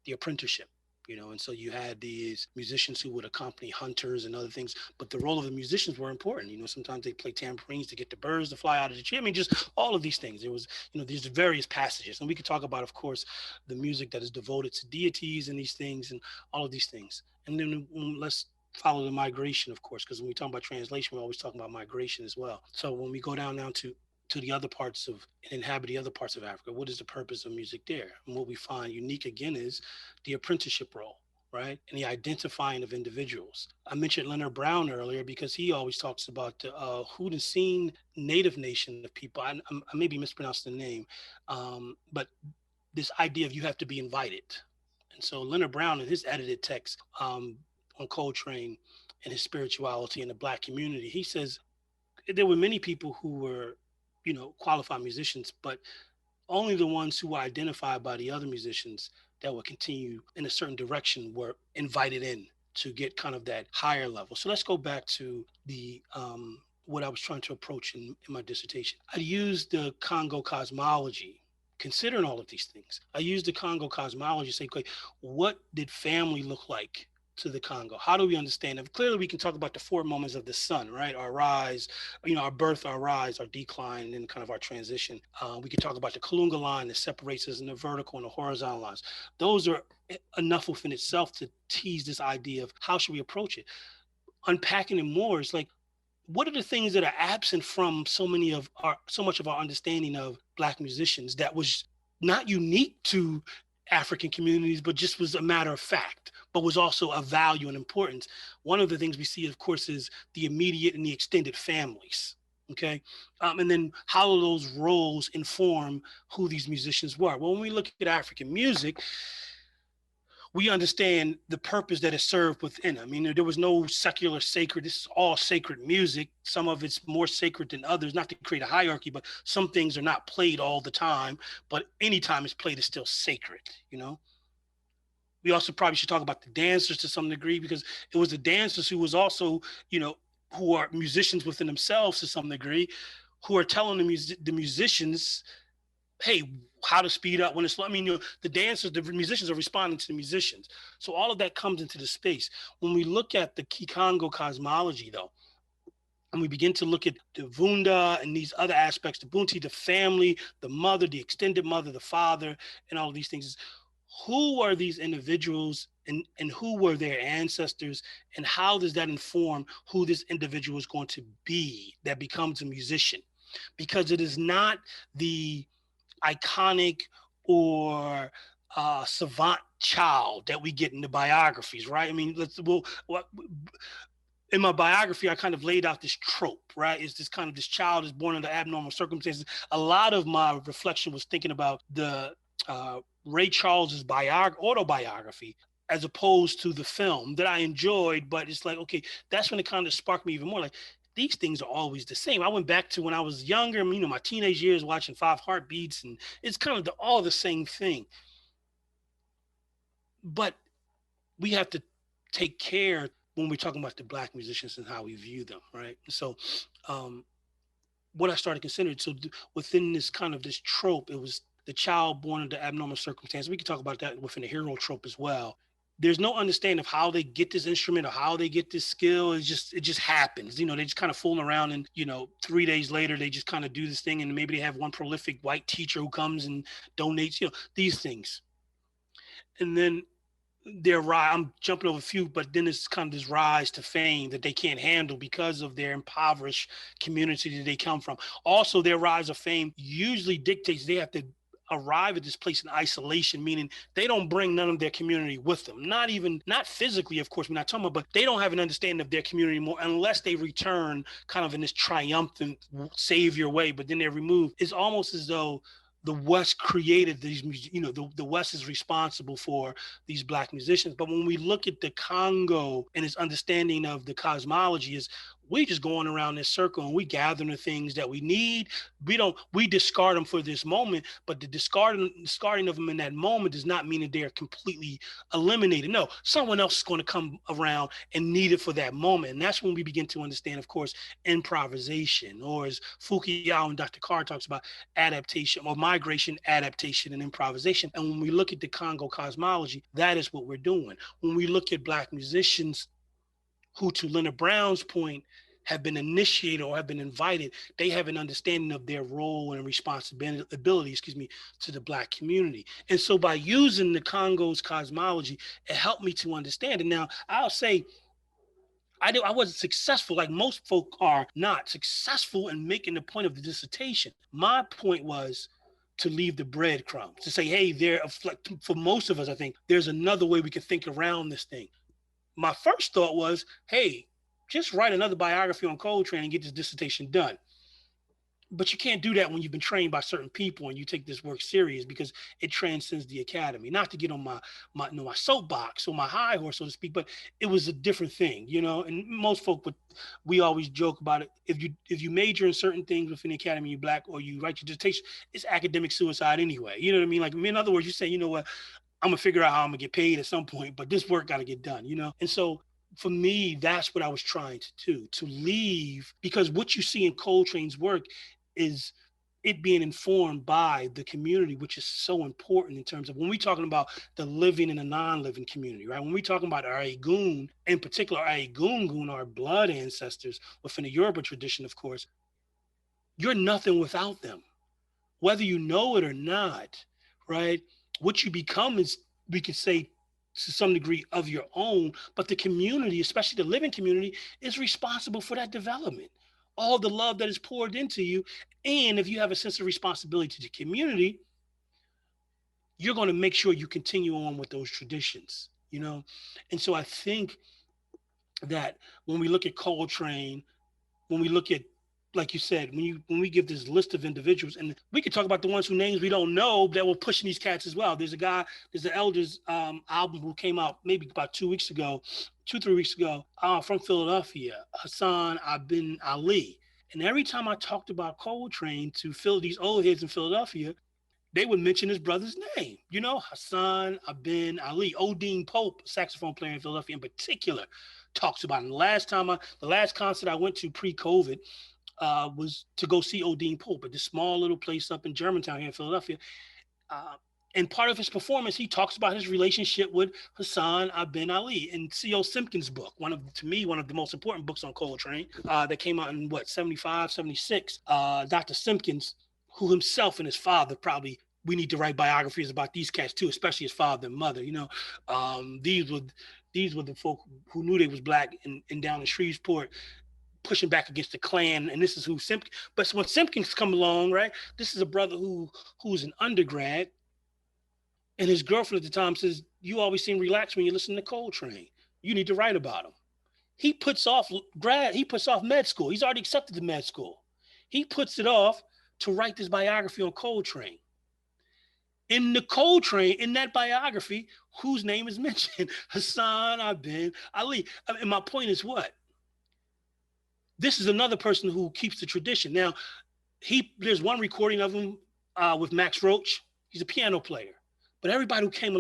the apprenticeship. You know, and so you had these musicians who would accompany hunters and other things, but the role of the musicians were important. You know, sometimes they play tambourines to get the birds to fly out of the tree. I mean, just all of these things. There was, you know, there's various passages, and we could talk about, of course, the music that is devoted to deities and these things and all of these things. And then let's follow the migration, of course, because when we talk about translation, we're always talking about migration as well. So when we go down now to the other parts of and inhabit the other parts of Africa, what is the purpose of music there? And what we find unique again is the apprenticeship role, right? And the identifying of individuals. I mentioned Leonard Brown earlier because he always talks about the Haudenosaunee native nation of people. I maybe mispronounced the name, but this idea of you have to be invited. And so Leonard Brown in his edited text on Coltrane and his spirituality in the Black community, he says there were many people who were, you know, qualified musicians, but only the ones who were identified by the other musicians that would continue in a certain direction were invited in to get kind of that higher level. So let's go back to the what I was trying to approach in my dissertation. I used the Congo cosmology, considering all of these things. I used the Congo cosmology to say, okay, what did family look like to the Congo? How do we understand it? Clearly, we can talk about the four moments of the sun, right? Our rise, you know, our birth, our rise, our decline, and then kind of our transition. We can talk about the Kalunga line that separates us in the vertical and the horizontal lines. Those are enough within itself to tease this idea of how should we approach it. Unpacking it more is like, what are the things that are absent from so much of our understanding of Black musicians that was not unique to African communities, but just was a matter of fact, but was also of value and importance. One of the things we see, of course, is the immediate and the extended families. Okay. And then how those roles inform who these musicians were. Well, when we look at African music, we understand the purpose that is served within. I mean, there was no secular sacred. This is all sacred music. Some of it's more sacred than others, not to create a hierarchy, but some things are not played all the time, but anytime it's played, it's still sacred, you know? We also probably should talk about the dancers to some degree, because it was the dancers who was also, you know, who are musicians within themselves to some degree, who are telling the musicians, hey, how to speed up when it's slow. I mean, you know, the dancers, the musicians are responding to the musicians. So all of that comes into the space. When we look at the Kikongo cosmology, though, and we begin to look at the Vunda and these other aspects, the Bunti, the family, the mother, the extended mother, the father, and all of these things, who are these individuals and who were their ancestors, and how does that inform who this individual is going to be that becomes a musician? Because it is not the iconic or savant child that we get in the biographies, right? I mean, in my biography, I kind of laid out this trope, right? It's this kind of this child is born under abnormal circumstances. A lot of my reflection was thinking about the Ray Charles's autobiography, as opposed to the film that I enjoyed, but it's like, okay, that's when it kind of sparked me even more. Like, these things are always the same. I went back to when I was younger, you know, my teenage years watching Five Heartbeats, and it's kind of all the same thing. But we have to take care when we're talking about the Black musicians and how we view them, right? So what I started considering, so within this kind of this trope, it was the child born under abnormal circumstances. We can talk about that within the hero trope as well. There's no understanding of how they get this instrument or how they get this skill. It just happens. You know, they just kind of fooling around, and, you know, 3 days later, they just kind of do this thing, and maybe they have one prolific white teacher who comes and donates, you know, these things. And then I'm jumping over a few, but then it's kind of this rise to fame that they can't handle because of their impoverished community that they come from. Also, their rise of fame usually dictates they have to arrive at this place in isolation, meaning they don't bring none of their community with them. Not physically, of course, we're not talking about, but they don't have an understanding of their community more unless they return kind of in this triumphant savior way, but then they're removed. It's almost as though the West created these, the West is responsible for these Black musicians. But when we look at the Congo and its understanding of the cosmology is we just going around this circle and we gather the things that we need. We discard them for this moment, but the discarding of them in that moment does not mean that they're completely eliminated. No, someone else is going to come around and need it for that moment. And that's when we begin to understand, of course, improvisation, or as Fukuyama and Dr. Carr talks about, adaptation or migration, adaptation, and improvisation. And when we look at the Congo cosmology, that is what we're doing. When we look at Black musicians who, to Leonard Brown's point, have been initiated or have been invited, they have an understanding of their role and responsibility, to the Black community. And so by using the Congo's cosmology, it helped me to understand it. Now, I'll say, I wasn't successful, like most folk are not successful in making the point of the dissertation. My point was to leave the breadcrumbs, to say, hey, for most of us, I think there's another way we can think around this thing. My first thought was, hey, just write another biography on Coltrane and get this dissertation done. But you can't do that when you've been trained by certain people and you take this work serious, because it transcends the academy. Not to get on my soapbox or my high horse, so to speak, but it was a different thing, And most folk we always joke about it. If you major in certain things within the academy, you're Black, or you write your dissertation, it's academic suicide anyway. You know what I mean? Like, in other words, you say, you know what, I'm gonna figure out how I'm gonna get paid at some point, but this work got to get done, And so for me, that's what I was trying to do, to leave, because what you see in Coltrane's work is it being informed by the community, which is so important in terms of when we're talking about the living and the non-living community, right? When we're talking about our eégún, in particular, our eégún, our blood ancestors within the Yoruba tradition, of course, you're nothing without them, whether you know it or not, right? What you become is, we could say, to some degree of your own, but the community, especially the living community, is responsible for that development. All the love that is poured into you. And if you have a sense of responsibility to the community, you're going to make sure you continue on with those traditions, And so I think that when we look at Coltrane, when we look at, like you said, when we give this list of individuals, and we could talk about the ones whose names we don't know that were pushing these cats as well. There's the Elders album who came out maybe about 2 weeks ago, 2-3 weeks ago, from Philadelphia, Hassan Ibn Ali. And every time I talked about Coltrane to these old heads in Philadelphia, they would mention his brother's name, Hassan Ibn Ali. Odin Pope, saxophone player in Philadelphia in particular, talks about it. And the last concert I went to pre-COVID, was to go see Odin Pope at this small little place up in Germantown here in Philadelphia. And part of his performance, he talks about his relationship with Hassan Ibn Ali in C.O. Simpkins' book, one of the most important books on Coltrane, that came out in 75, 76. Dr. Simpkins, who himself and his father, probably, we need to write biographies about these cats too, especially his father and mother. These were the folk who knew they was Black and down in Shreveport, pushing back against the Klan, and this is who Simpkins. But when Simpkins come along, right, this is a brother who's an undergrad, and his girlfriend at the time says, "You always seem relaxed when you listen to Coltrane. You need to write about him." He puts off med school. He's already accepted to med school. He puts it off to write this biography on Coltrane. In that biography, whose name is mentioned? Hassan Ibn Ali. And my point is what? This is another person who keeps the tradition. Now, there's one recording of him with Max Roach. He's a piano player. But everybody who came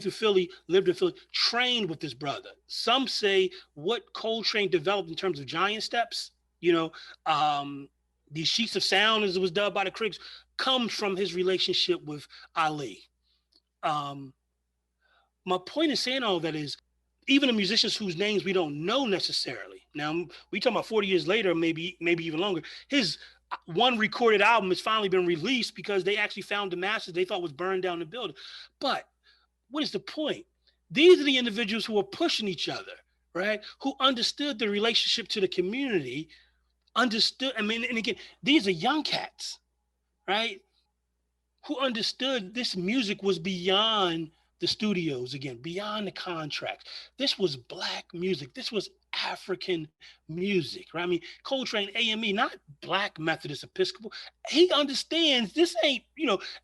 through Philly, lived in Philly, trained with this brother. Some say what Coltrane developed in terms of giant steps, these sheets of sound, as it was dubbed by the critics, comes from his relationship with Ali. My point in saying all that is, even the musicians whose names we don't know necessarily. Now, we talking about 40 years later, maybe even longer. His one recorded album has finally been released because they actually found the masters they thought was burned down the building. But what is the point? These are the individuals who are pushing each other, right? Who understood the relationship to the community, and again, these are young cats, right? Who understood this music was beyond the studios again, beyond the contracts. This was Black music. This was African music, right? I mean, Coltrane, AME, not Black Methodist Episcopal. He understands this ain't,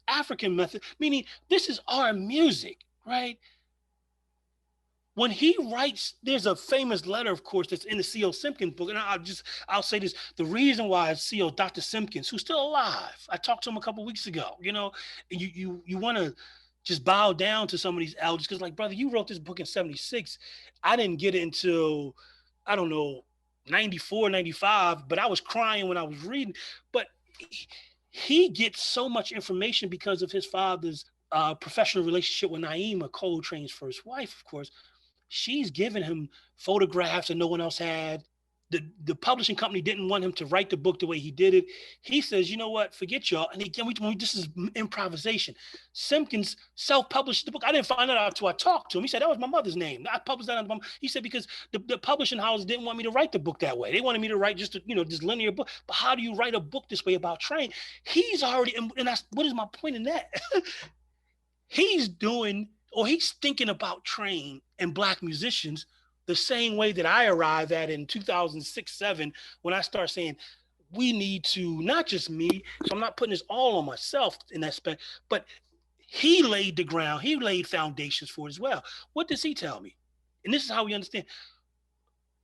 African method, meaning this is our music, right? When he writes, there's a famous letter, of course, that's in the C.O. Simpkins book. And I'll say this, the reason why C.O. Dr. Simpkins, who's still alive, I talked to him a couple of weeks ago, and you want to just bow down to some of these elders, because like, brother, you wrote this book in 76. I didn't get it until, I don't know, 94, 95, but I was crying when I was reading. But he gets so much information because of his father's professional relationship with Naima, Coltrane's first wife, of course. She's given him photographs that no one else had. The publishing company didn't want him to write the book the way he did it. He says, you know what, forget y'all. And again, this is improvisation. Simpkins self-published the book. I didn't find that out until I talked to him. He said, that was my mother's name. I published that on my mom. He said, because the publishing house didn't want me to write the book that way. They wanted me to write just this linear book. But how do you write a book this way about Trane? He's already, and that's, what is my point in that? He's thinking about Trane and Black musicians the same way that I arrived at in 2006, 7, when I start saying, we need to, not just me, so I'm not putting this all on myself in that aspect, but he laid the ground, he laid foundations for it as well. What does he tell me? And this is how we understand.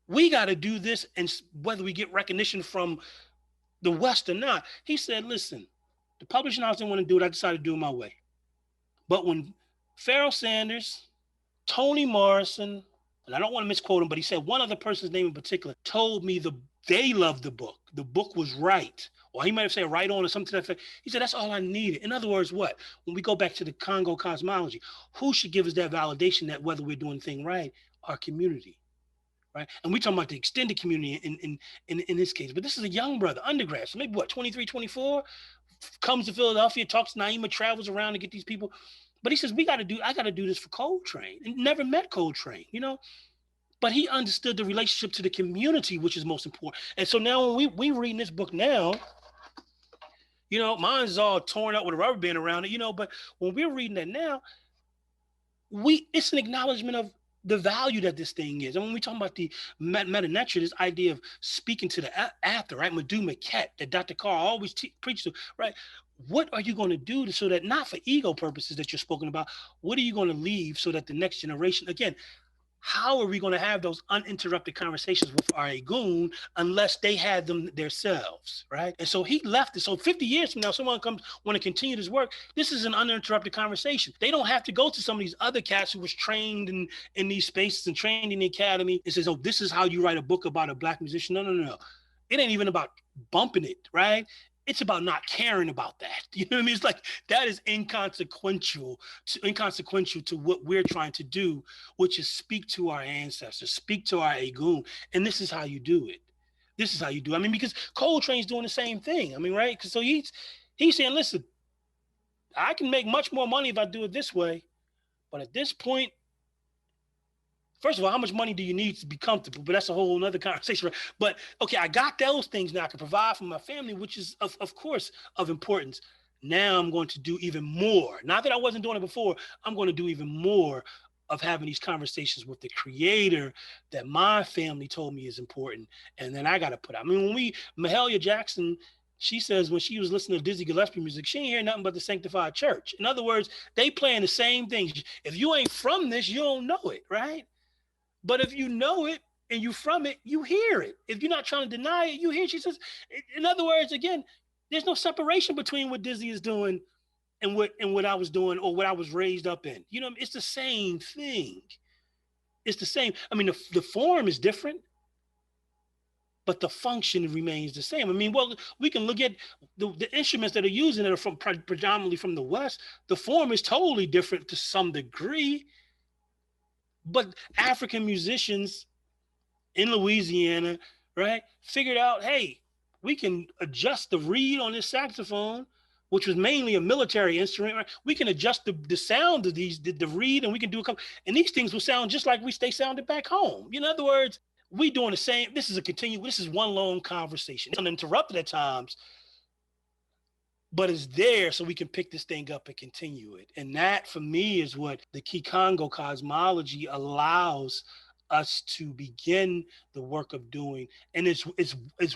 We got to do this, and whether we get recognition from the West or not. He said, listen, the publishing house didn't want to do it. I decided to do it my way. But when Pharoah Sanders, Toni Morrison, and I don't want to misquote him, but he said one other person's name in particular told me they loved the book. The book was right. Or he might have said right on or something to that effect. He said, that's all I needed. In other words, what? When we go back to the Congo cosmology, who should give us that validation that whether we're doing the thing right? Our community, right? And we're talking about the extended community in this case. But this is a young brother, undergrad, so maybe what, 23, 24, comes to Philadelphia, talks to Naima, travels around to get these people. But he says, I got to do this for Coltrane. And never met Coltrane, But he understood the relationship to the community, which is most important. And so now when we reading this book now, mine's all torn up with a rubber band around it, but when we're reading that now, it's an acknowledgement of the value that this thing is. And when we talk about the meta-nature, this idea of speaking to the after, right? Madhu Maquette, that Dr. Carr always preaches to, right? What are you going to do so that, not for ego purposes that you're spoken about, what are you going to leave so that the next generation, again, how are we going to have those uninterrupted conversations with our eégún unless they had them themselves, right? And so he left it. So 50 years from now, someone comes, want to continue this work, this is an uninterrupted conversation. They don't have to go to some of these other cats who was trained in these spaces and trained in the academy and says, oh, this is how you write a book about a Black musician. No. It ain't even about bumping it, right? It's about not caring about that. You know what I mean? It's like, that is inconsequential to what we're trying to do, which is speak to our ancestors, speak to our eégún. And this is how you do it. This is how you do it. I mean, because Coltrane's doing the same thing. I mean, right? So he's saying, listen, I can make much more money if I do it this way. But at this point, first of all, how much money do you need to be comfortable? But that's a whole other conversation. Right? But okay, I got those things now. I can provide for my family, which is of course of importance. Now I'm going to do even more. Not that I wasn't doing it before. I'm going to do even more of having these conversations with the creator that my family told me is important. And then I got to put out. I mean, when Mahalia Jackson, she says when she was listening to Dizzy Gillespie music, she ain't hear nothing but the Sanctified Church. In other words, they playing the same things. If you ain't from this, you don't know it, right? But if you know it and you from it, you hear it. If you're not trying to deny it, you hear it. She says, in other words, again, there's no separation between what Dizzy is doing and what I was doing or what I was raised up in. It's the same thing. It's the same. I mean, the form is different, but the function remains the same. I mean, well, we can look at the instruments that are using that are predominantly from the West. The form is totally different to some degree. But African musicians in Louisiana, right, figured out, hey, we can adjust the reed on this saxophone, which was mainly a military instrument. Right? We can adjust the sound of the reed, and we can do a couple, and these things will sound just like they sounded back home. In other words, we doing the same. This is one long conversation. It's uninterrupted at times. but it's there so we can pick this thing up and continue it. And that for me is what the Kikongo cosmology allows us to begin the work of doing. And it's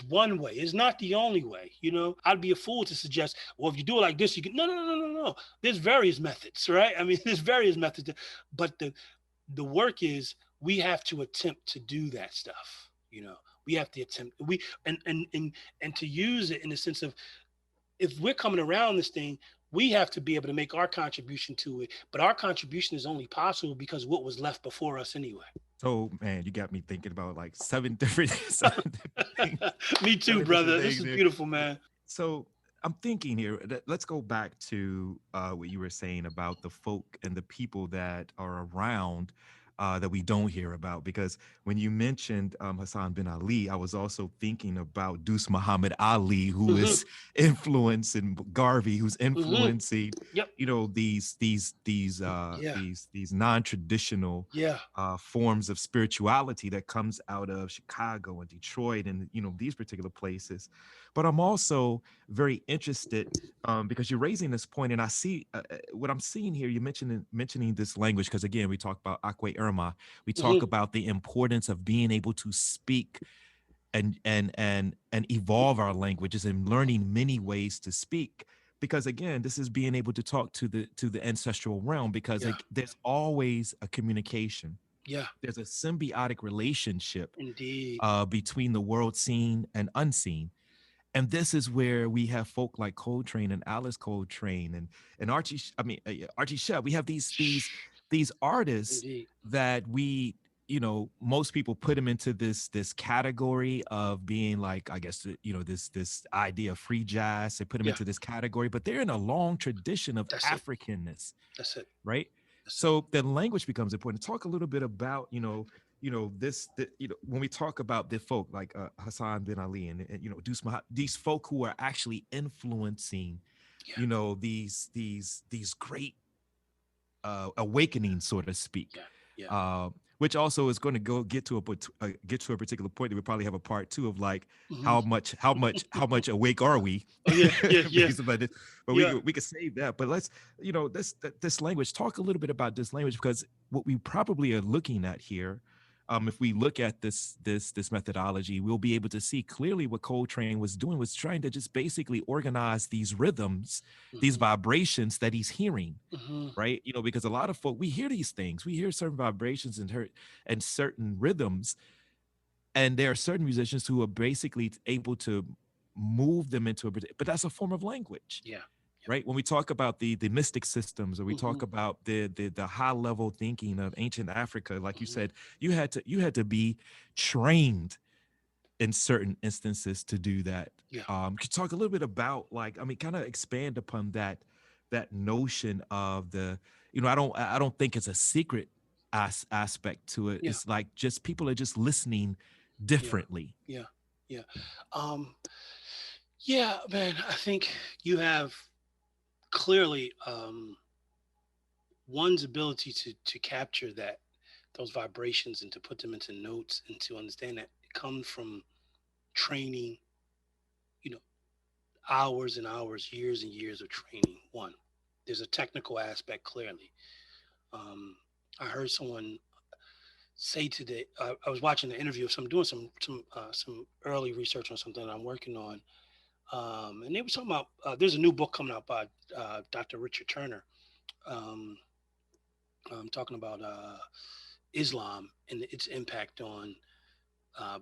one way. It's not the only way. You know, I'd be a fool to suggest, well, if you do it like this, you can no. There's various methods, right? I mean, there's various methods, but the work is we have to attempt to do that stuff. You know, we have to attempt and to use it in the sense of, if we're coming around this thing, we have to be able to make our contribution to it. But our contribution is only possible because what was left before us anyway. So, man, you got me thinking about like seven different things. Me too, brother. This is beautiful, man. So I'm thinking here, let's go back to what you were saying about the folk and the people that are around that we don't hear about. Because when you mentioned Hassan bin Ali, I was also thinking about Deuce Muhammad Ali, who is influencing Garvey, who's influencing, you know, these non-traditional forms of spirituality that comes out of Chicago and Detroit and, you know, these particular places. But I'm also very interested because you're raising this point, and I see what I'm seeing here. You're mentioning this language because, again, we talk about Akwe Irma. We talk about the importance of being able to speak and evolve our languages and learning many ways to speak. Because, again, this is being able to talk to the ancestral realm, because there's always a communication. Yeah, there's a symbiotic relationship indeed between the world seen and unseen. And this is where we have folk like Coltrane and Alice Coltrane and Archie Shepp. We have these artists indeed. that we, you know, most people put them into this category of being like, I guess, you know, this idea of free jazz. They put them into this category, but they're in a long tradition of Africanness. That's it. Right. So the language becomes important. Talk a little bit about, when we talk about the folk like Hassan bin Ali and you know, these folk who are actually influencing, you know, these great awakenings, so to speak. Which also is going to get to a particular point that we probably have a part two of, like how much awake are we? But we could save that. But let's, you know, this language. Talk a little bit about this language, because what we probably are looking at here, if we look at this methodology, we'll be able to see clearly what Coltrane was doing was trying to just basically organize these rhythms, these vibrations that he's hearing, right? You know, because a lot of folk, we hear these things, we hear certain vibrations and certain rhythms, and there are certain musicians who are basically able to move them into but that's a form of language. Right. When we talk about the mystic systems, or we talk about the high level thinking of ancient Africa, like you said, you had to be trained in certain instances to do that. Could you talk a little bit about, like, I mean, kind of expand upon that notion of the, you know, I don't think it's a secret aspect to it. It's like just people are just listening differently. Man, I think you have clearly one's ability to capture those vibrations and to put them into notes and to understand that it comes from training, you know, hours and hours, years and years of training. One, there's a technical aspect clearly. I heard someone say today, I was watching an interview of doing some early research on something that I'm working on. And they were talking about, there's a new book coming out by Dr. Richard Turner, talking about Islam and its impact on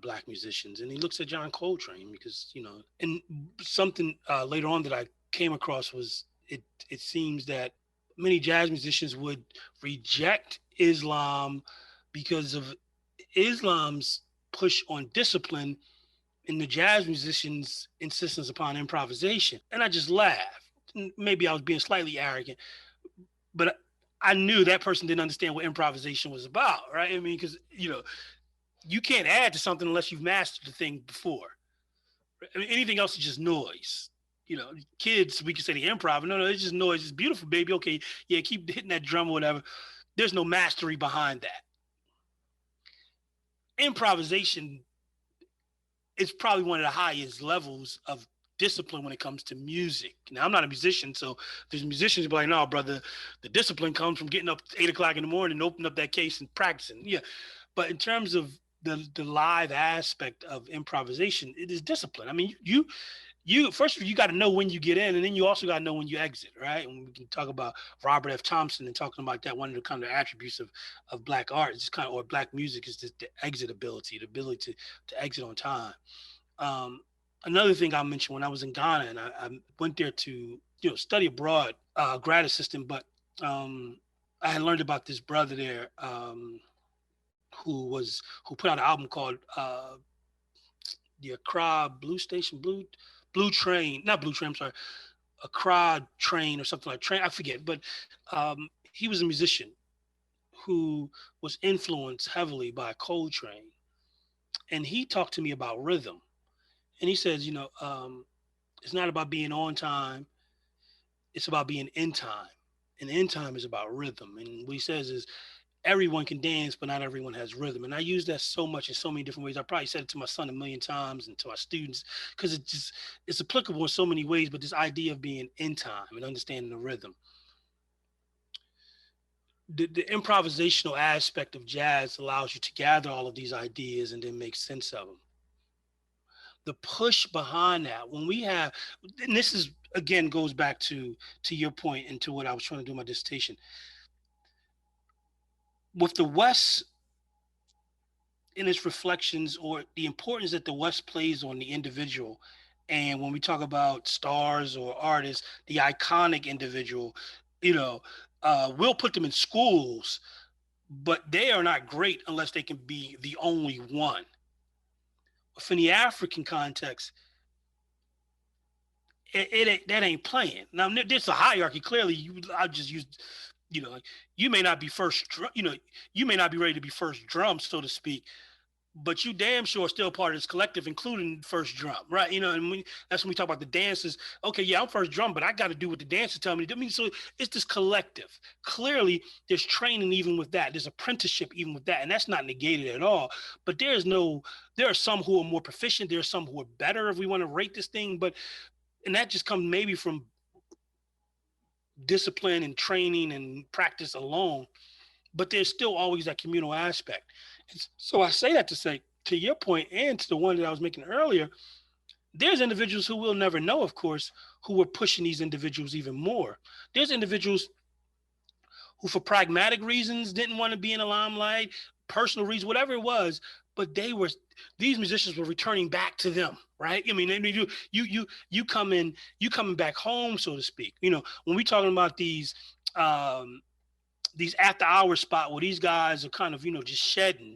Black musicians. And he looks at John Coltrane because, you know, and something later on that I came across was it seems that many jazz musicians would reject Islam because of Islam's push on discipline and the jazz musicians' insistence upon improvisation. And I just laughed. Maybe I was being slightly arrogant, but I knew that person didn't understand what improvisation was about, right? I mean, because, you know, you can't add to something unless you've mastered the thing before. I mean, anything else is just noise. You know, kids, we can say the improv. No, it's just noise. It's beautiful, baby. Okay, yeah, keep hitting that drum or whatever. There's no mastery behind that. Improvisation is probably one of the highest levels of discipline when it comes to music. Now, I'm not a musician, so there's musicians who be like, no, brother, the discipline comes from getting up at 8 o'clock in the morning and opening up that case and practicing. Yeah. But in terms of the live aspect of improvisation, it is discipline. I mean, you first of all, you got to know when you get in, and then you also got to know when you exit, right? And we can talk about Robert F. Thompson and talking about that. One of the kind of attributes of black art is kind of, or black music, is just the exit ability, the ability to exit on time. Another thing I mentioned, when I was in Ghana, and I went there to study abroad, grad assistant, but I had learned about this brother there who put out an album called the Accra Blue Train, not Blue Train, I'm sorry, Accra Train or something like Train, I forget, but he was a musician who was influenced heavily by Coltrane. And he talked to me about rhythm. And he says, it's not about being on time, it's about being in time. And in time is about rhythm. And what he says is, everyone can dance, but not everyone has rhythm. And I use that so much in so many different ways. I probably said it to my son a million times and to our students, because it's applicable in so many ways, but this idea of being in time and understanding the rhythm. The improvisational aspect of jazz allows you to gather all of these ideas and then make sense of them. The push behind that, when we have, and this is, again, goes back to your point and to what I was trying to do in my dissertation. With the West in its reflections, or the importance that the West plays on the individual, and when we talk about stars or artists, the iconic individual, we'll put them in schools, but they are not great unless they can be the only one. If in the African context, that ain't playing. Now, there's a hierarchy. Clearly, I just used, you may not be first, you may not be ready to be first drum, so to speak, but you damn sure are still part of this collective, including first drum, right? And that's when we talk about the dances. Okay, yeah, I'm first drum, but I got to do what the dancers tell me to do. I mean, so it's this collective. Clearly, there's training even with that. There's apprenticeship even with that, and that's not negated at all. But there are some who are more proficient. There are some who are better, if we want to rate this thing. And that just comes maybe from discipline and training and practice alone. But there's still always that communal aspect. And so I say that to say, to your point and to the one that I was making earlier, there's individuals who we'll never know, of course, who were pushing these individuals even more. There's individuals who, for pragmatic reasons, didn't want to be in the limelight, personal reasons, whatever it was, but these musicians were returning back to them, right? I mean, you coming back home, so to speak. When we talking about these after hours spot where these guys are kind of, just shedding,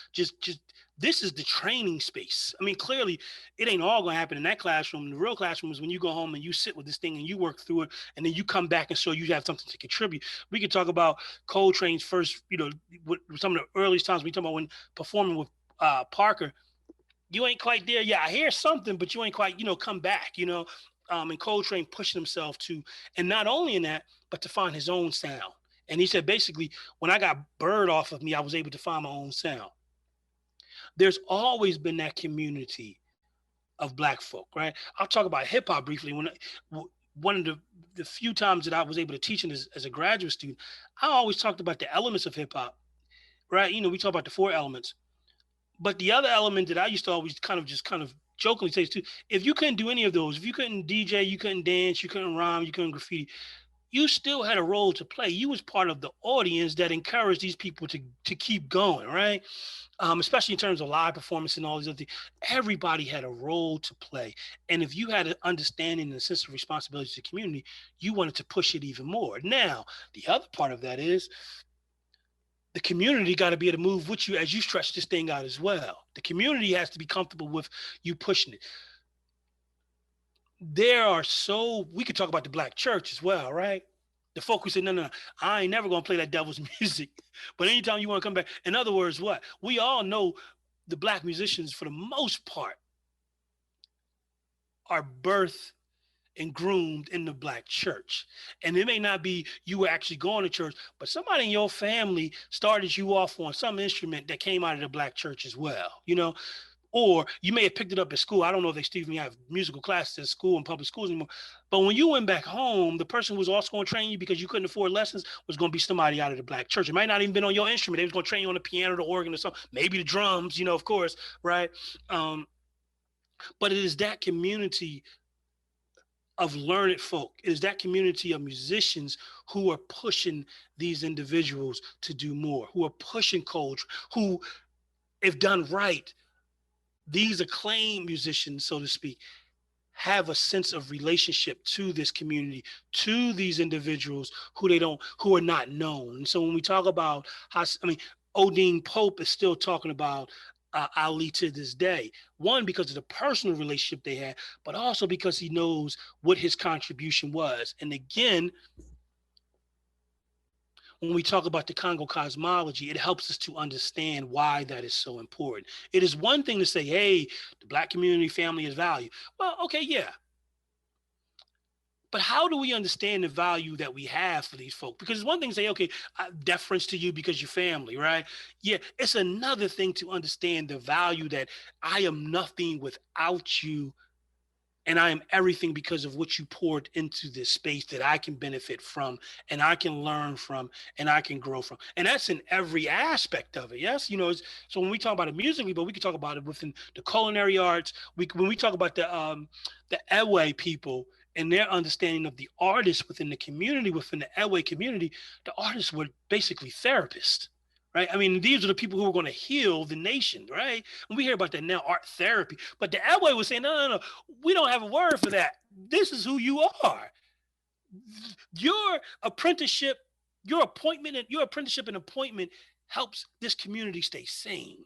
just this is the training space. I mean, clearly it ain't all going to happen in that classroom. The real classroom is when you go home and you sit with this thing and you work through it, and then you come back and so you have something to contribute. We could talk about Coltrane's first, some of the earliest times we talk about when performing with Parker. You ain't quite there. Yeah, I hear something, but you ain't quite, come back, and Coltrane pushing himself to, and not only in that, but to find his own sound. And he said, basically, when I got Bird off of me, I was able to find my own sound. There's always been that community of Black folk, right? I'll talk about hip hop briefly. When one of the few times that I was able to teach it as a graduate student, I always talked about the elements of hip hop, right? We talk about the 4 elements, but the other element that I used to always kind of jokingly say too, if you couldn't do any of those, if you couldn't DJ, you couldn't dance, you couldn't rhyme, you couldn't graffiti, you still had a role to play. You was part of the audience that encouraged these people to keep going, right? Especially in terms of live performance and all these other things. Everybody had a role to play. And if you had an understanding and a sense of responsibility to the community, you wanted to push it even more. Now, the other part of that is the community got to be able to move with you as you stretch this thing out as well. The community has to be comfortable with you pushing it. We could talk about the Black church as well, right? The folk who say, no, I ain't never going to play that devil's music. But anytime you want to come back, in other words, what? We all know the Black musicians, for the most part, are birthed and groomed in the Black church. And it may not be you were actually going to church, but somebody in your family started you off on some instrument that came out of the Black church as well. Or you may have picked it up at school. I don't know if they still even have musical classes at school and public schools anymore. But when you went back home, the person who was also going to train you because you couldn't afford lessons was going to be somebody out of the black church. It might not even been on your instrument. They was going to train you on the piano, the organ, or something. Maybe the drums, you know, of course, right? But it is that community of learned folk. It is that community of musicians who are pushing these individuals to do more, who are pushing Coltrane, who, if done right, these acclaimed musicians, so to speak, have a sense of relationship to this community, to these individuals who are not known. And so when we talk about how, I mean, Odin Pope is still talking about Ali to this day. One, because of the personal relationship they had, but also because he knows what his contribution was. And again, when we talk about the Congo cosmology, it helps us to understand why that is so important. It is one thing to say, hey, the Black community family is value. Well, okay, yeah. But how do we understand the value that we have for these folks? Because it's one thing to say, okay, deference to you because you're family, right? Yeah, it's another thing to understand the value that I am nothing without you, and I am everything because of what you poured into this space that I can benefit from, and I can learn from, and I can grow from. And that's in every aspect of it. Yes. You know, so when we talk about it musically, but we can talk about it within the culinary arts. When we talk about the Ewe people and their understanding of the artists within the community, within the Ewe community, the artists were basically therapists. Right. I mean, these are the people who are going to heal the nation. Right. And we hear about that now, art therapy. But the Elway was saying, no, we don't have a word for that. This is who you are. Your apprenticeship, your apprenticeship and appointment helps this community stay sane.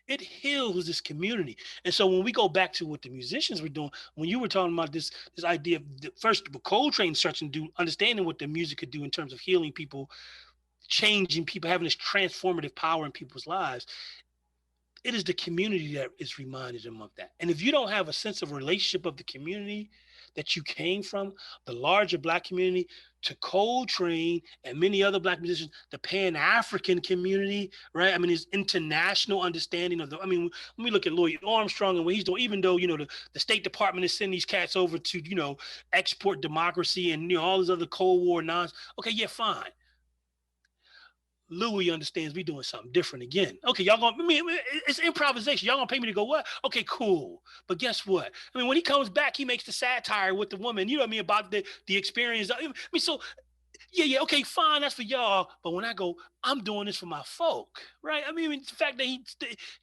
It heals this community. And so when we go back to what the musicians were doing, when you were talking about this idea of first Coltrane searching, understanding what the music could do in terms of healing people, changing people, having this transformative power in people's lives, it is the community that is reminding them of that. And if you don't have a sense of relationship of the community that you came from, the larger Black community, to Coltrane and many other Black musicians, the Pan-African community, right? I mean, his international understanding of when we look at Louis Armstrong and what he's doing, even though, you know, the State Department is sending these cats over to, you know, export democracy and, you know, all these other Cold War nonsense. Okay, yeah, fine. Louis understands we doing something different again. Okay, y'all gonna, it's improvisation. Y'all gonna pay me to go what? Okay, cool. But guess what? I mean, when he comes back, he makes the satire with the woman, you know what I mean, about the experience. I mean, so yeah, okay, fine, that's for y'all. But when I go, I'm doing this for my folk, right? I mean, the fact that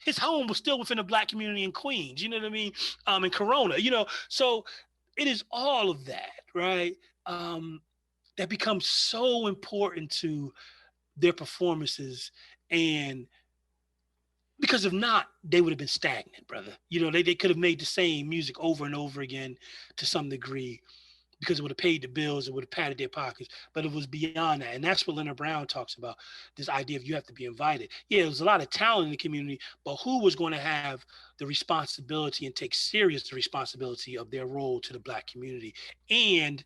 his home was still within the Black community in Queens, you know what I mean? In Corona, you know, so it is all of that, right? That becomes so important to their performances, and because if not, they would have been stagnant, brother. You know, they could have made the same music over and over again to some degree because it would have paid the bills, it would have padded their pockets, but it was beyond that. And that's what Leonard Brown talks about, this idea of you have to be invited. Yeah, there's a lot of talent in the community, but who was going to have the responsibility and take serious the responsibility of their role to the Black community, and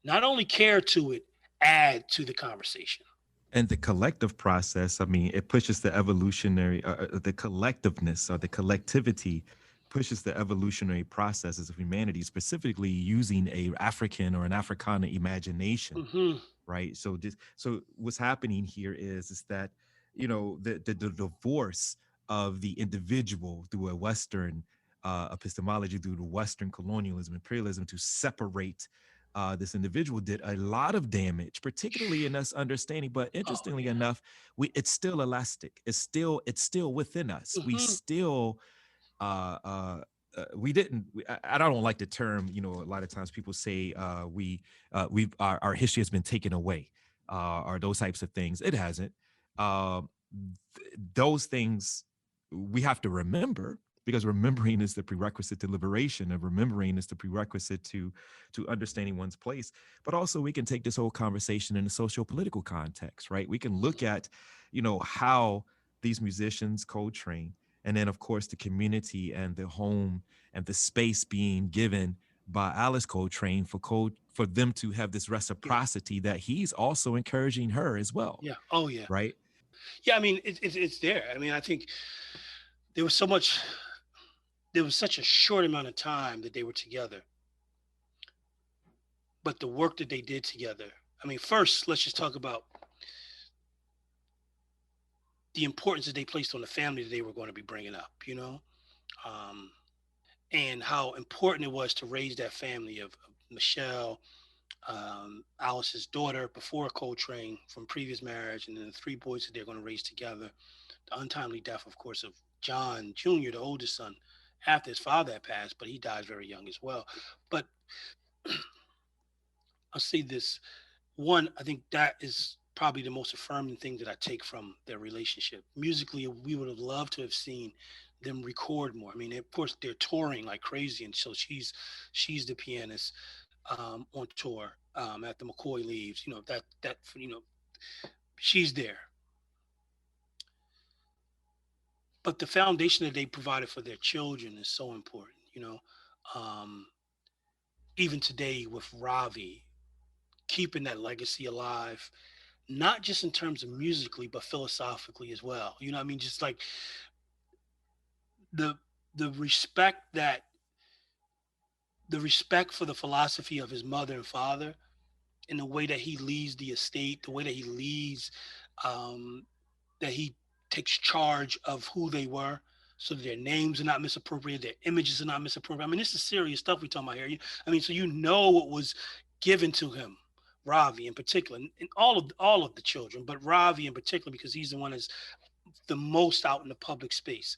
not only care to it, add to the conversation. And the collective process, I mean, it pushes the evolutionary, the collectiveness or the collectivity pushes the evolutionary processes of humanity, specifically using a African or an Africana imagination, right? So what's happening here is that, you know, the divorce of the individual through a Western epistemology, through the Western colonialism, imperialism, to separate this individual did a lot of damage, particularly in us understanding. But interestingly enough, it's still elastic. It's still within us. We still we didn't. I don't like the term. You know, a lot of times people say our history has been taken away, or those types of things. It hasn't. Those things we have to remember, because remembering is the prerequisite to liberation, and remembering is the prerequisite to understanding one's place. But also we can take this whole conversation in a socio-political context, right? We can look at, you know, how these musicians, Coltrane, and then of course the community and the home and the space being given by Alice Coltrane for them to have this reciprocity that he's also encouraging her as well. Yeah. Oh yeah. Right. Yeah. I mean, it's there. I mean, I think there was so much there was such a short amount of time that they were together, but the work that they did together. I mean, first, let's just talk about the importance that they placed on the family that they were going to be bringing up, um, and how important it was to raise that family of Michelle, Alice's daughter before Coltrane from previous marriage, and then the three boys that they're going to raise together. The untimely death, of course, of John Jr., the oldest son, after his father had passed, but he dies very young as well. But I'll say this. One, I think that is probably the most affirming thing that I take from their relationship. Musically, we would have loved to have seen them record more. I mean, of course, they're touring like crazy, and so she's the pianist on tour after McCoy leaves. She's there. But the foundation that they provided for their children is so important. Um, even today with Ravi, keeping that legacy alive, not just in terms of musically, but philosophically as well. You know what I mean? Just like the the respect that the respect for the philosophy of his mother and father, and the way that he leads the estate, the way that he leads, that he takes charge of who they were, so that their names are not misappropriated, their images are not misappropriated. I mean, this is serious stuff we're talking about here. I mean, so what was given to him, Ravi in particular, and all of the children, but Ravi in particular, because he's the one that's the most out in the public space.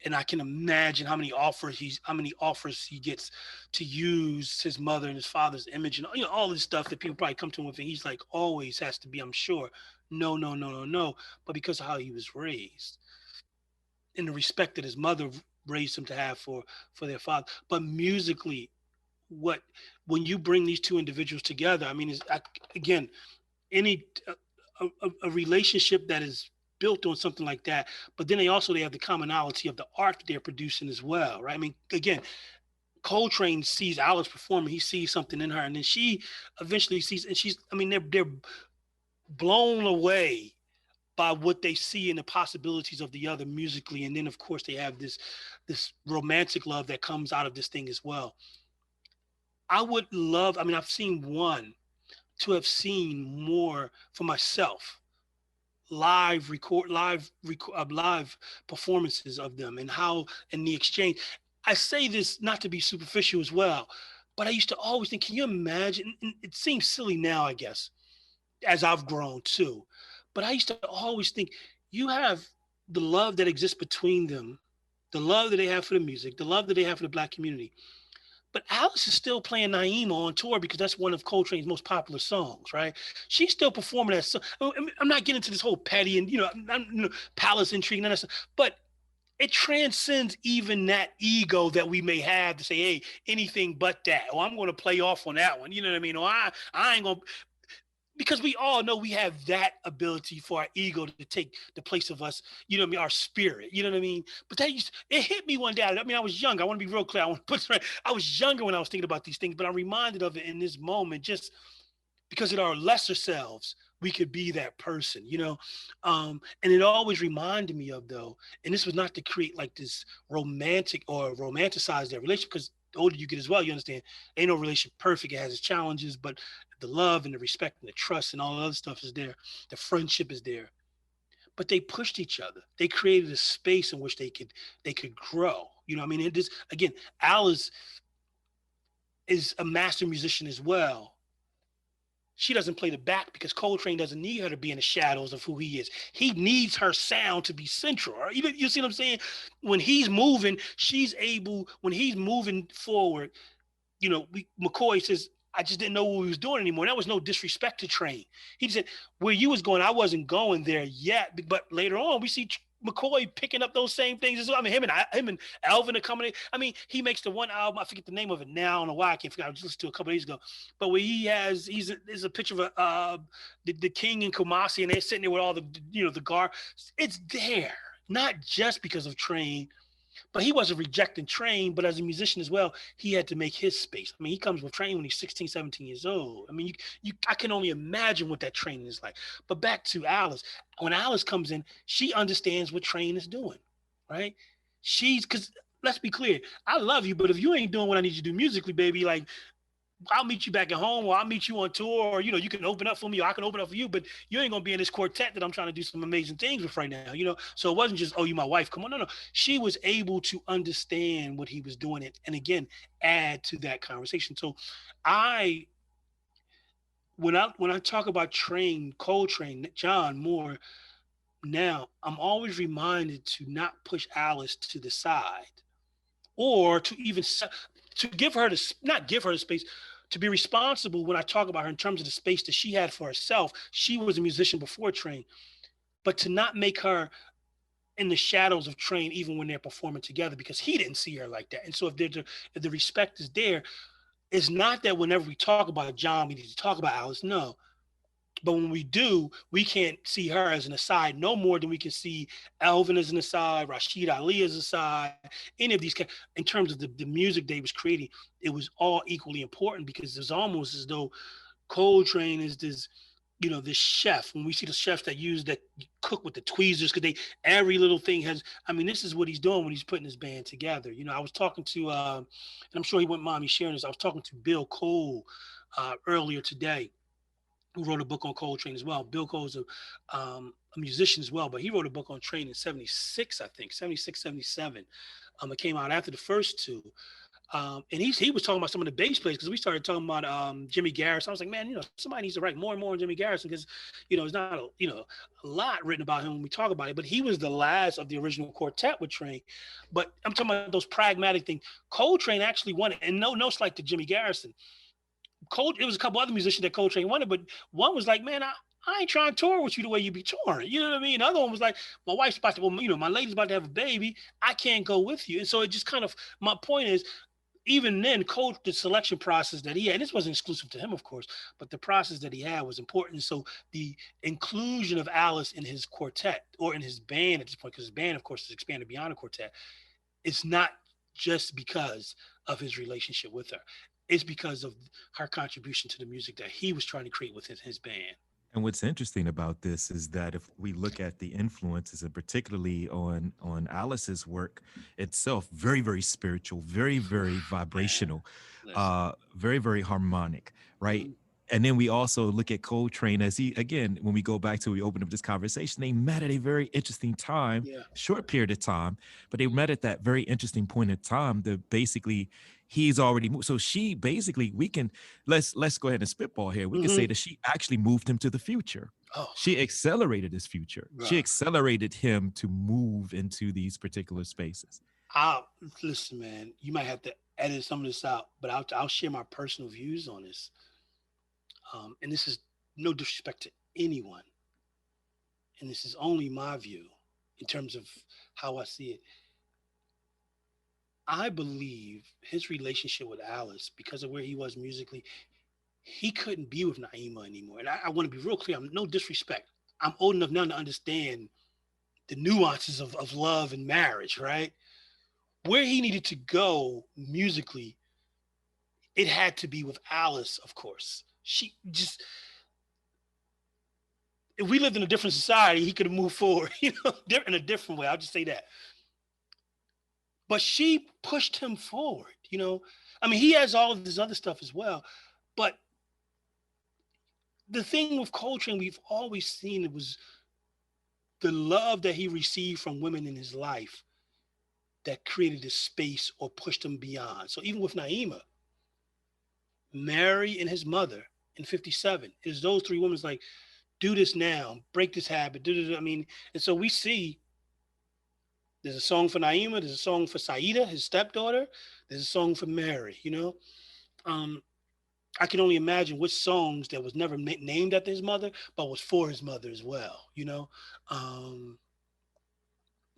And I can imagine how many offers he gets to use his mother and his father's image, and all this stuff that people probably come to him with, and he's like always has to be, I'm sure, no, no, no, no, no. But because of how he was raised and the respect that his mother raised him to have for their father. But musically, when you bring these two individuals together, I mean, again, any a relationship that is built on something like that, but then they have the commonality of the art that they're producing as well, right? I mean, again, Coltrane sees Alice performing, he sees something in her, and then she eventually sees, and they're blown away by what they see and the possibilities of the other musically. And then of course they have this romantic love that comes out of this thing as well. I've seen one, to have seen more for myself, live performances of them, and how in the exchange. I say this not to be superficial as well, but I used to always think, can you imagine? And it seems silly now, I guess, as I've grown too, but I used to always think, you have the love that exists between them, the love that they have for the music, the love that they have for the Black community. But Alice is still playing Naima on tour because that's one of Coltrane's most popular songs, right? She's still performing that song. I'm not getting into this whole petty and, palace intrigue and that stuff, but it transcends even that ego that we may have to say, hey, anything but that. Or I'm going to play off on that one. You know what I mean? Or I ain't going to, because we all know we have that ability for our ego to take the place of us, our spirit, you know what I mean? But it hit me one day. I mean, I was young. I want to be real clear. I want to put it right. I was younger when I was thinking about these things, but I'm reminded of it in this moment, just because in our lesser selves, we could be that person, and it always reminded me of, though, and this was not to create like this romantic or romanticize their relationship, because the older you get as well, you understand, ain't no relationship perfect. It has its challenges, but the love and the respect and the trust and all the other stuff is there. The friendship is there. But they pushed each other. They created a space in which they could grow. You know what I mean? It is, again, Alice is a master musician as well. She doesn't play the back because Coltrane doesn't need her to be in the shadows of who he is. He needs her sound to be central. Right? You see what I'm saying? When he's moving, when he's moving forward, McCoy says, I just didn't know what he was doing anymore. That was no disrespect to Trane. He said, where you was going, I wasn't going there yet. But later on, we see McCoy picking up those same things as well. I mean, him and Alvin are coming in. I mean, he makes the one album, I forget the name of it now, I don't know why, I can't figure out. I just listened to it a couple of days ago. But where there's a picture of the king in Kumasi, and they're sitting there with all the, the guard. It's there, not just because of Trane, but he wasn't rejecting Trane, but as a musician as well, he had to make his space. I mean, he comes with Trane when he's 16, 17 years old. I mean, I can only imagine what that training is like. But back to Alice. When Alice comes in, she understands what Trane is doing, right? Because let's be clear. I love you, but if you ain't doing what I need you to do musically, baby, like I'll meet you back at home, or I'll meet you on tour, or you can open up for me, or I can open up for you, but you ain't gonna be in this quartet that I'm trying to do some amazing things with right now. So it wasn't just, oh, you my wife, come on. No. She was able to understand what he was doing, and again, add to that conversation. So I when I talk about Coltrane, John more now, I'm always reminded to not push Alice to the side, or to even to give her not give her the space to be responsible. When I talk about her in terms of the space that she had for herself, she was a musician before Trane, but to not make her in the shadows of Trane even when they're performing together, because he didn't see her like that. And so if the respect is there, it's not that whenever we talk about John we need to talk about Alice, no. But when we do, we can't see her as an aside no more than we can see Elvin as an aside, Rashid Ali as an aside, any of these. In terms of the music they was creating, it was all equally important, because it's almost as though Coltrane is this chef. When we see the chefs that cook with the tweezers, because every little thing has, this is what he's doing when he's putting his band together. I was talking to, and I'm sure he wouldn't mind me sharing this, I was talking to Bill Cole earlier today, who wrote a book on Coltrane as well. Bill Cole's a musician as well, but he wrote a book on Trane in 76, I think, 76, 77. It came out after the first two. And he was talking about some of the bass players, because we started talking about Jimmy Garrison. I was like, man, somebody needs to write more and more on Jimmy Garrison, because, there's not a lot written about him when we talk about it, but he was the last of the original quartet with Trane. But I'm talking about those pragmatic things. Coltrane actually won it, and no slight to Jimmy Garrison. It was a couple other musicians that Coltrane wanted, but one was like, man, I ain't trying to tour with you the way you be touring. You know what I mean? The other one was like, my wife's about to, my lady's about to have a baby. I can't go with you. And so it just kind of, my point is, even then, the selection process that he had, this wasn't exclusive to him, of course, but the process that he had was important. So the inclusion of Alice in his quartet, or in his band at this point, because his band, of course, is expanded beyond a quartet, it's not just because of his relationship with her. It's because of her contribution to the music that he was trying to create within his band. And what's interesting about this is that if we look at the influences, and particularly on Alice's work itself, very, very spiritual, very, very vibrational, very, very harmonic, right? Mhm. And then we also look at Coltrane as again, when we go back to, we open up this conversation, they met at a very interesting time, Yeah. short period of time, but they met at that very interesting point in time that basically he's already moved. So she basically, let's go ahead and spitball here. We can say that she actually moved him to the future. Oh, She accelerated his future. Right. She accelerated him to move into these particular spaces. Listen, man, you might have to edit some of this out, but I'll share my personal views on this. And this is no disrespect to anyone, and this is only my view in terms of how I see it. I believe his relationship with Alice, because of where he was musically, he couldn't be with Naima anymore. And I want to be real clear. I'm no disrespect. I'm old enough now to understand the nuances of love and marriage, right? Where he needed to go musically, it had to be with Alice, of course. She just, if we lived in a different society, he could have moved forward, in a different way. I'll just say that. But she pushed him forward, he has all of this other stuff as well. But the thing with Coltrane, we've always seen, it was the love that he received from women in his life that created this space or pushed him beyond. So even with Naima, Mary and his mother in 57, it's those three women like, do this now, break this habit. And so we see there's a song for Naima, there's a song for Saida, his stepdaughter, there's a song for Mary, I can only imagine which songs that was never named after his mother, but was for his mother as well,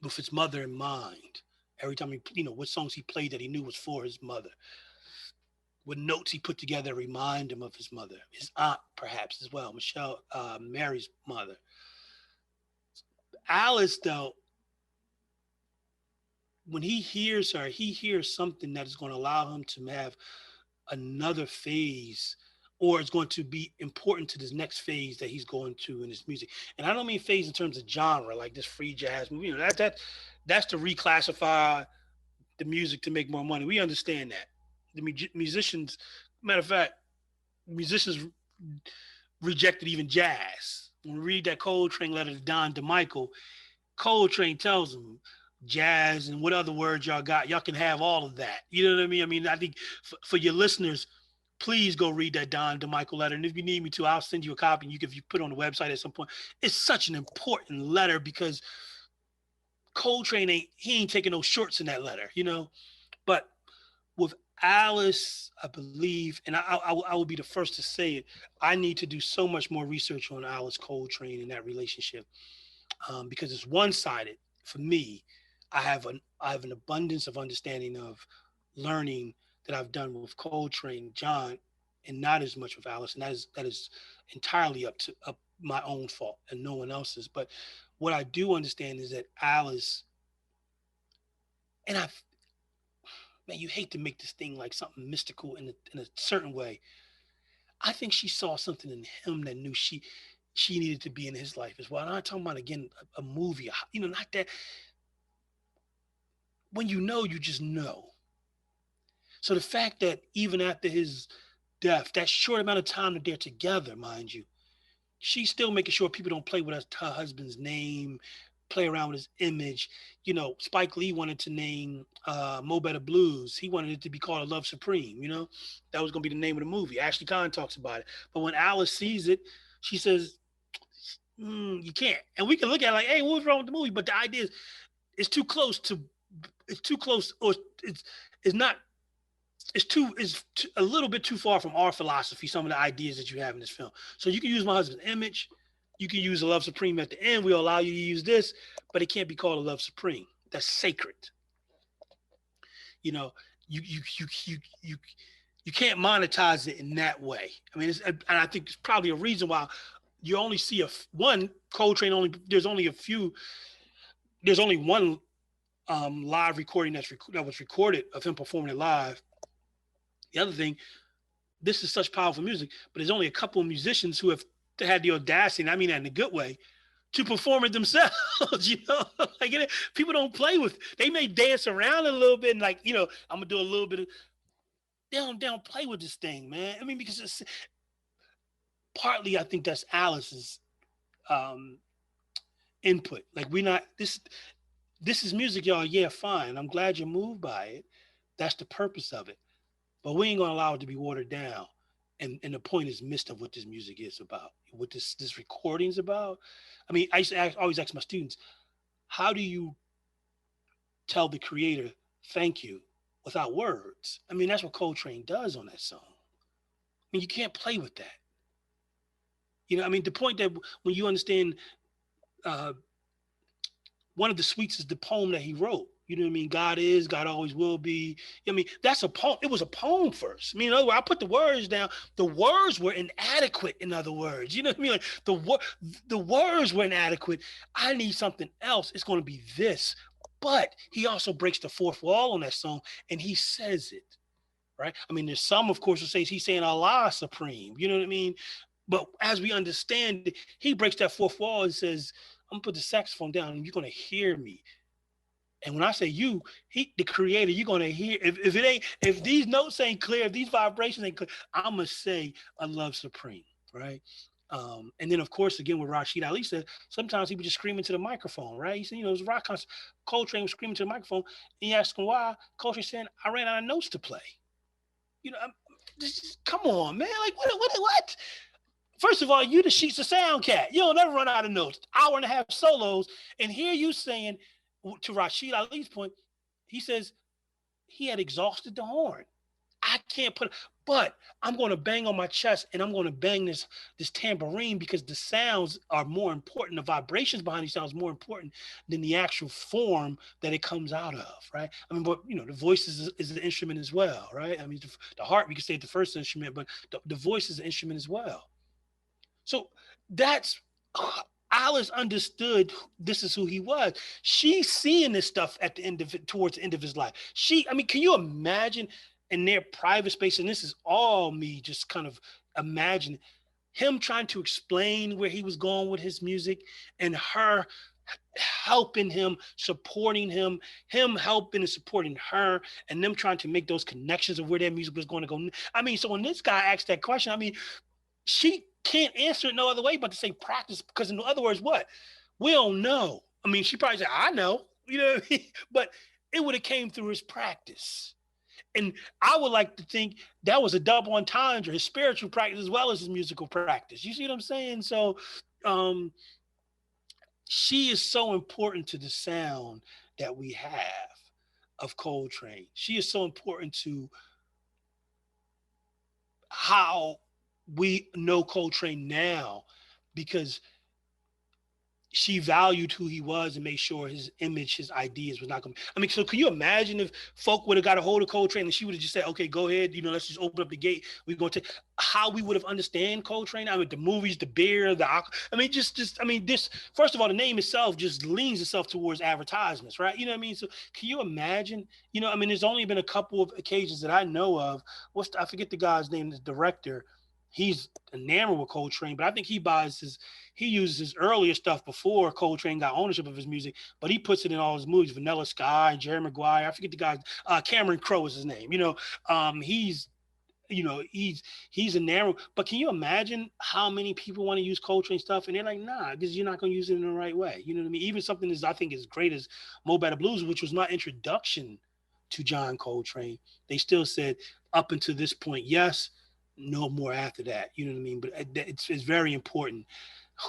with his mother in mind. Every time what songs he played that he knew was for his mother. What notes he put together to remind him of his mother, his aunt perhaps as well, Mary's mother. Alice, though, when he hears her, he hears something that is going to allow him to have another phase, or it's going to be important to this next phase that he's going to in his music. And I don't mean phase in terms of genre, like this free jazz movie. That's to reclassify the music to make more money. We understand that. The musicians, matter of fact, musicians rejected even jazz. When we read that Coltrane letter to Don DeMichael, Coltrane tells him jazz and what other words y'all got, y'all can have all of that. You know what I mean? I mean, I think for your listeners, please go read that Don DeMichael letter. And if you need me to, I'll send you a copy. You can put it on the website at some point. It's such an important letter because Coltrane ain't taking no shorts in that letter, you know. But with Alice, I believe, and I will be the first to say it, I need to do so much more research on Alice Coltrane and that relationship because it's one-sided for me. I have an abundance of understanding of learning that I've done with Coltrane, John, and not as much with Alice, and that is entirely up my own fault and no one else's. But what I do understand is that Alice, and man, you hate to make this thing like something mystical in a certain way. I think she saw something in him that knew she needed to be in his life as well. And I'm not talking about, again, a movie, you know, not that. When you know, you just know. So the fact that even after his death, that short amount of time that they're together, mind you, she's still making sure people don't play with her husband's name, play around with his image. You know, Spike Lee wanted to name Mo Better Blues. He wanted it to be called A Love Supreme, you know? That was going to be the name of the movie. Ashley Kahn talks about it. But when Alice sees it, she says, you can't. And we can look at it like, hey, what was wrong with the movie? But the idea is it's too close, or it's a little bit too far from our philosophy, some of the ideas that you have in this film. So you can use my husband's image. You can use A Love Supreme at the end. We'll allow you to use this, but it can't be called A Love Supreme. That's sacred. You know, you can't monetize it in that way. I mean, and I think it's probably a reason why you only see Coltrane there's only one live recording that was recorded of him performing it live. The other thing, this is such powerful music, but there's only a couple of musicians who have had the audacity, and I mean that in a good way, to perform it themselves. You know, like people don't play with. They may dance around a little bit, and like, you know, I'm gonna do a little bit of. They don't play with this thing, man. I mean, because it's partly, I think that's Alice's input. Like, we're not this. This is music, y'all. Yeah, fine. I'm glad you're moved by it. That's the purpose of it. But we ain't gonna allow it to be watered down. And the point is missed of what this music is about, what this recording is about. I mean, I used to always ask my students, how do you tell the creator thank you without words? I mean, that's what Coltrane does on that song. I mean, you can't play with that. You know, I mean, the point that when you understand one of the suites is the poem that he wrote. You know what I mean? God is, God always will be. I mean, that's a poem. It was a poem first. I mean, in other words, I put the words down. The words were inadequate, in other words. You know what I mean? Like the words were inadequate. I need something else. It's going to be this. But he also breaks the fourth wall on that song, and he says it, right? I mean, there's some, of course, who says he's saying Allah Supreme. You know what I mean? But as we understand it, he breaks that fourth wall and says, I'm going to put the saxophone down, and you're going to hear me. And when I say you, the creator, you're gonna hear. If these notes ain't clear, if these vibrations ain't clear, I'm gonna say A Love Supreme, right? And then of course, again, with Rashid Ali said, sometimes he would just scream into the microphone, right? He said, you know, it was a rock concert. Coltrane was screaming to the microphone, and he asked him why. Coltrane saying, I ran out of notes to play. You know, come on, man. Like what? First of all, you the sheets of sound cat. You don't never run out of notes. Hour and a half solos, and here you saying, to Rashid Ali's point, he says he had exhausted the horn. I can't but I'm going to bang on my chest, and I'm going to bang this tambourine because the sounds are more important. The vibrations behind these sounds are more important than the actual form that it comes out of, right? I mean, but you know, the voice is an instrument as well, right? I mean, the heart, we could say the first instrument, but the voice is an instrument as well. So that's Alice understood this is who he was. She's seeing this stuff at the end of it, towards the end of his life. I mean, can you imagine in their private space? And this is all me just kind of imagining him trying to explain where he was going with his music, and her helping him, supporting him, him helping and supporting her, and them trying to make those connections of where their music was going to go. I mean, so when this guy asked that question, I mean, she can't answer it no other way but to say practice, because in other words, what? We don't know. I mean, she probably said, I know, you know what I mean? But it would have came through his practice. And I would like to think that was a double entendre, his spiritual practice as well as his musical practice. You see what I'm saying? So um, she is so important to the sound that we have of Coltrane. She is so important to how we know Coltrane now, because she valued who he was and made sure his image, his ideas was not going to. I mean, so can you imagine if folk would have got a hold of Coltrane and she would have just said, okay, go ahead, you know, let's just open up the gate. We're going to how we would have understand Coltrane. I mean, the movies, the beer, I mean, I mean, this, first of all, the name itself just leans itself towards advertisements, right? You know what I mean? So can you imagine, you know, I mean, there's only been a couple of occasions that I know of. I forget the guy's name, the director. He's enamored with Coltrane, but I think he uses his earlier stuff before Coltrane got ownership of his music, but he puts it in all his movies, Vanilla Sky, Jerry Maguire. I forget the guy, Cameron Crowe is his name. You know, he's enamored. But can you imagine how many people want to use Coltrane stuff? And they're like, nah, because you're not going to use it in the right way. You know what I mean? Even something I think as great as Mo Better Blues, which was my introduction to John Coltrane, they still said up until this point, yes, no more after that. You know what I mean? But it's very important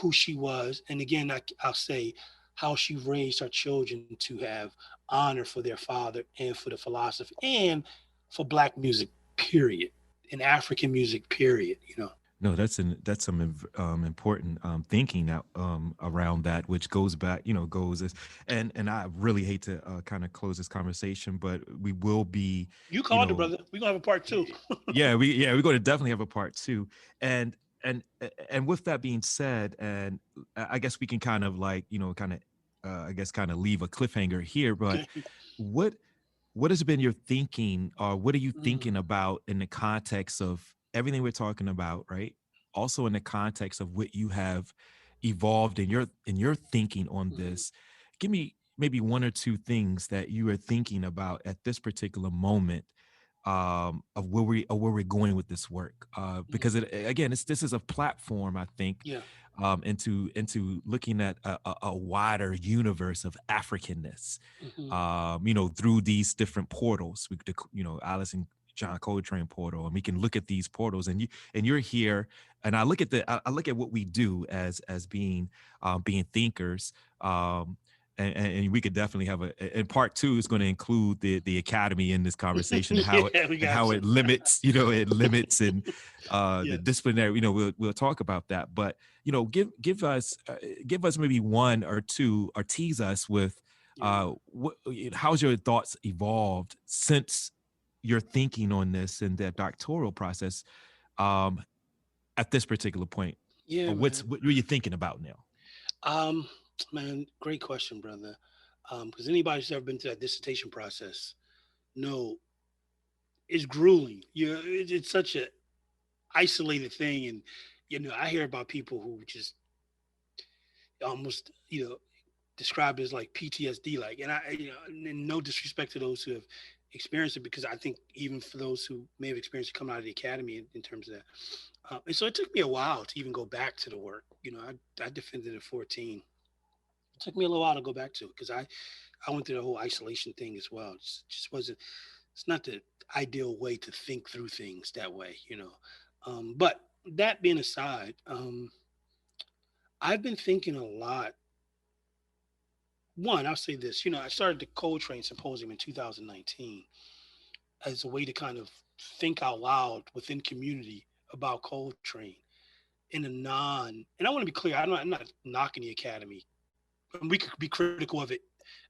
who she was. And again, I'll say how she raised her children to have honor for their father and for the philosophy and for Black music, period, and African music, period, you know. No, that's some important thinking out around that, which goes back, and I really hate to kind of close this conversation, but we will be. You called it, brother. We're gonna have a part 2. we're going to definitely have a part 2, and with that being said, and I guess we can kind of leave a cliffhanger here, but Okay. what has been your thinking, or what are you thinking about in the context of everything we're talking about, right? Also in the context of what you have evolved in your thinking on this. Give me maybe one or two things that you are thinking about at this particular moment of where we're going with this work. Because this is a platform, I think, Yeah. into looking at a wider universe of Africanness, through these different portals. Alice and John Coltrane portal, and we can look at these portals, and you're here, and I look at what we do as being thinkers, and we could definitely have and part 2 is going to include the academy in this conversation, how it limits, and the disciplinary, we'll talk about that, but give us maybe one or two, or tease us with how's your thoughts evolved since your thinking on this and that doctoral process at this particular point. Yeah, what are you thinking about now? Man, great question, brother. Because anybody who's ever been through that dissertation process, know it's grueling. It's such a isolated thing, and I hear about people who just almost described as like PTSD, like, and and no disrespect to those who have experienced it, because I think even for those who may have experienced it coming out of the academy in terms of that, and so it took me a while to even go back to the work. I defended at 14. It took me a little while to go back to it because I went through the whole isolation thing as well. Just wasn't. It's not the ideal way to think through things that way, But that being aside, I've been thinking a lot. One, I'll say this. I started the Coltrane Symposium in 2019 as a way to kind of think out loud within community about Coltrane in a and I want to be clear, I'm not knocking the Academy. We could be critical of it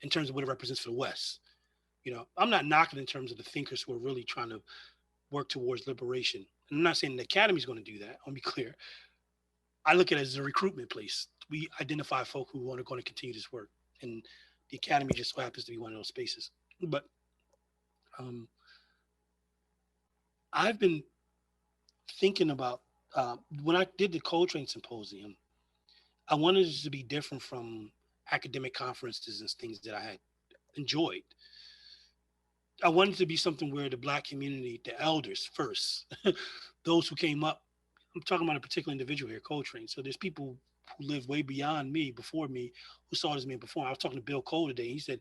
in terms of what it represents for the West. I'm not knocking in terms of the thinkers who are really trying to work towards liberation. And I'm not saying the Academy is going to do that. I'll be clear. I look at it as a recruitment place. We identify folk who are going to continue this work. And the Academy just so happens to be one of those spaces. But I've been thinking about, when I did the Coltrane Symposium, I wanted it to be different from academic conferences and things that I had enjoyed. I wanted to be something where the Black community, the elders first, those who came up, I'm talking about a particular individual here, Coltrane. So there's people who lived way beyond me, before me, who saw this man perform. I was talking to Bill Cole today. He said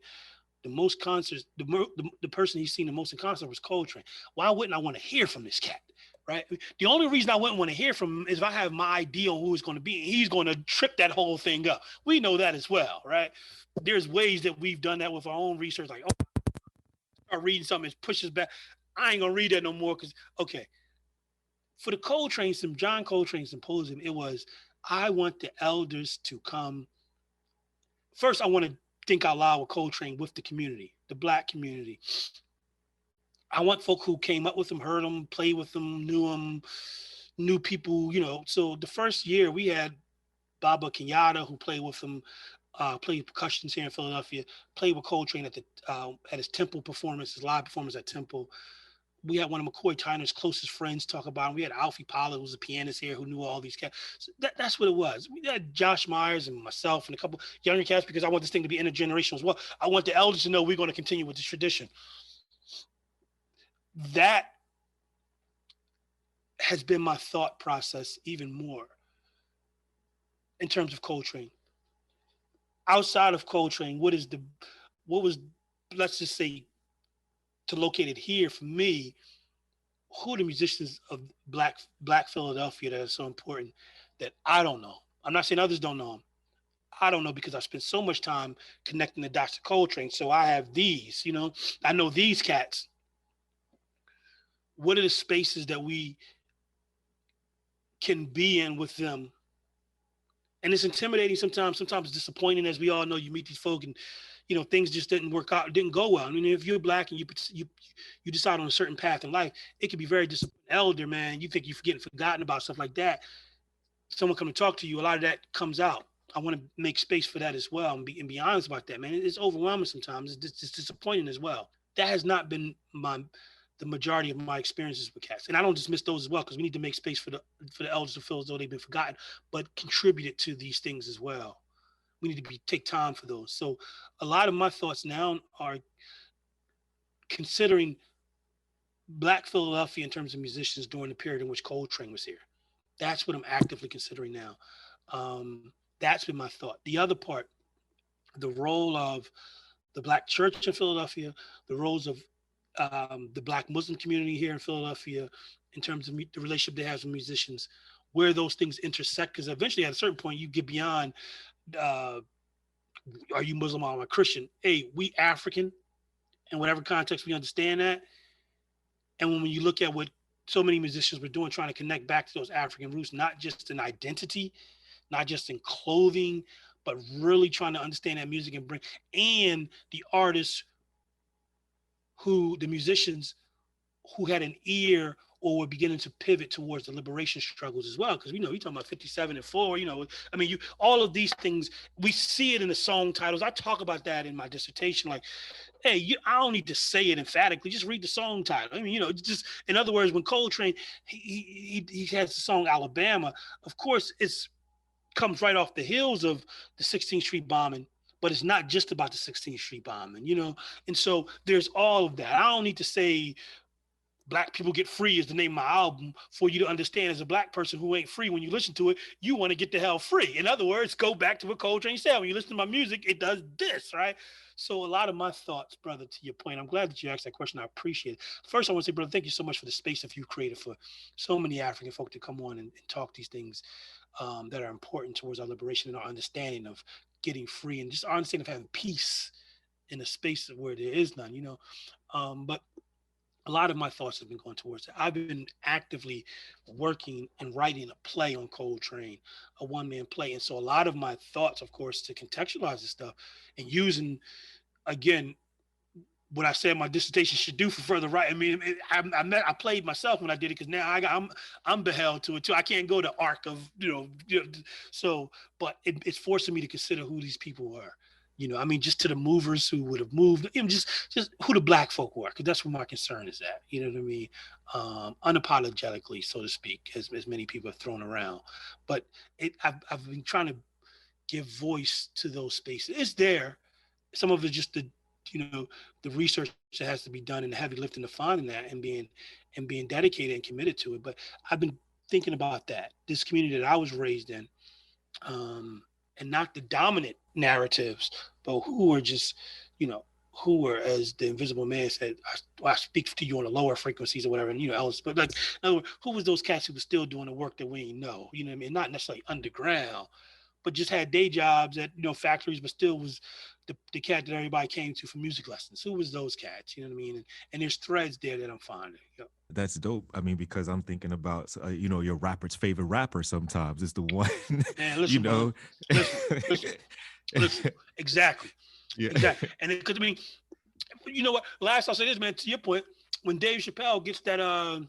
the most concerts, the person he's seen the most in concert was Coltrane. Why wouldn't I want to hear from this cat? Right. The only reason I wouldn't want to hear from him is if I have my idea on who it's going to be, and he's going to trip that whole thing up. We know that as well, right? There's ways that we've done that with our own research, like, oh, start reading something, it pushes back. I ain't gonna read that no more because okay. For the Coltrane, some John Coltrane symposium, it was I want the elders to come. First, I want to think out loud with Coltrane with the community, the Black community. I want folk who came up with him, heard him, played with him, knew people, you know. So the first year we had Baba Kenyatta, who played with him, played percussions here in Philadelphia, played with Coltrane at his Temple performance, his live performance at Temple. We had one of McCoy Tyner's closest friends talk about him. We had Alfie Pollard, who was a pianist here, who knew all these cats. So that's what it was. We had Josh Myers and myself and a couple younger cats because I want this thing to be intergenerational as well. I want the elders to know we're going to continue with this tradition. That has been my thought process even more in terms of Coltrane. Outside of Coltrane, what was, let's just say, to locate it here for me, who are the musicians of Black Philadelphia that are so important that I don't know? I'm not saying others don't know them. I don't know because I spent so much time connecting the dots to Coltrane. So I have these, you know, I know these cats. What are the spaces that we can be in with them? And it's intimidating sometimes it's disappointing. As we all know, you meet these folk and, you know, things just didn't work out, didn't go well. I mean, if you're Black and you decide on a certain path in life, it can be very disappointing. Elder, man, you think you're getting forgotten about, stuff like that. Someone come to talk to you, a lot of that comes out. I want to make space for that as well and be honest about that, man. It's overwhelming sometimes. It's disappointing as well. That has not been the majority of my experiences with cats. And I don't dismiss those as well, because we need to make space for the elders to feel as though they've been forgotten, but contributed to these things as well. We need to take time for those. So a lot of my thoughts now are considering Black Philadelphia in terms of musicians during the period in which Coltrane was here. That's what I'm actively considering now. That's been my thought. The other part, the role of the Black church in Philadelphia, the roles of the Black Muslim community here in Philadelphia, in terms of the relationship they have with musicians, where those things intersect. Because eventually, at a certain point, you get beyond, are you Muslim or am I Christian? Hey, we African, in whatever context we understand that. And when you look at what so many musicians were doing, trying to connect back to those African roots, not just in identity, not just in clothing, but really trying to understand that music and and the artists the musicians who had an ear or were beginning to pivot towards the liberation struggles as well. Because we know you're talking about 57 and 4, you know, I mean, all of these things, we see it in the song titles. I talk about that in my dissertation, like, hey, I don't need to say it emphatically, just read the song title. I mean, you know, just, in other words, when Coltrane, he has the song Alabama, of course, comes right off the heels of the 16th Street bombing, but it's not just about the 16th Street bombing, you know? And so there's all of that. I don't need to say Black People Get Free is the name of my album for you to understand, as a Black person who ain't free, when you listen to it, you want to get the hell free. In other words, go back to what Coltrane said. When you listen to my music, it does this, right? So a lot of my thoughts, brother, to your point, I'm glad that you asked that question. I appreciate it. First, I want to say, brother, thank you so much for the space that you've created for so many African folk to come on and talk these things that are important towards our liberation and our understanding of getting free, and just our understanding of having peace in a space where there is none, you know. But a lot of my thoughts have been going towards it. I've been actively working and writing a play on Coltrane, a one-man play. And so a lot of my thoughts, of course, to contextualize this stuff and using, again, what I said my dissertation should do for further right. I mean, I played myself when I did it, because now I'm beheld to it too. I can't go to arc of, so, but it's forcing me to consider who these people are. You know, I mean, just to the movers who would have moved, just who the Black folk were, because that's where my concern is at. You know what I mean? Unapologetically, so to speak, as many people have thrown around. But I've been trying to give voice to those spaces. It's there. Some of it's just the the research that has to be done and the heavy lifting to finding that and being dedicated and committed to it. But I've been thinking about that, this community that I was raised in, and not the dominant narratives, but who are just, who were, as the Invisible Man said, I speak to you on the lower frequencies or whatever, and else. But like, in other words, who was those cats who were still doing the work that we ain't know? You know what I mean? Not necessarily underground, but just had day jobs at factories, but still was the cat that everybody came to for music lessons. Who was those cats? You know what I mean? And there's threads there that I'm finding. That's dope. I mean, because I'm thinking about, your rapper's favorite rapper sometimes is the one, Man, listen, brother. Listen. Exactly. Yeah. Exactly. And because, I mean, you know what? Last I'll say this, man, to your point, when Dave Chappelle gets that, I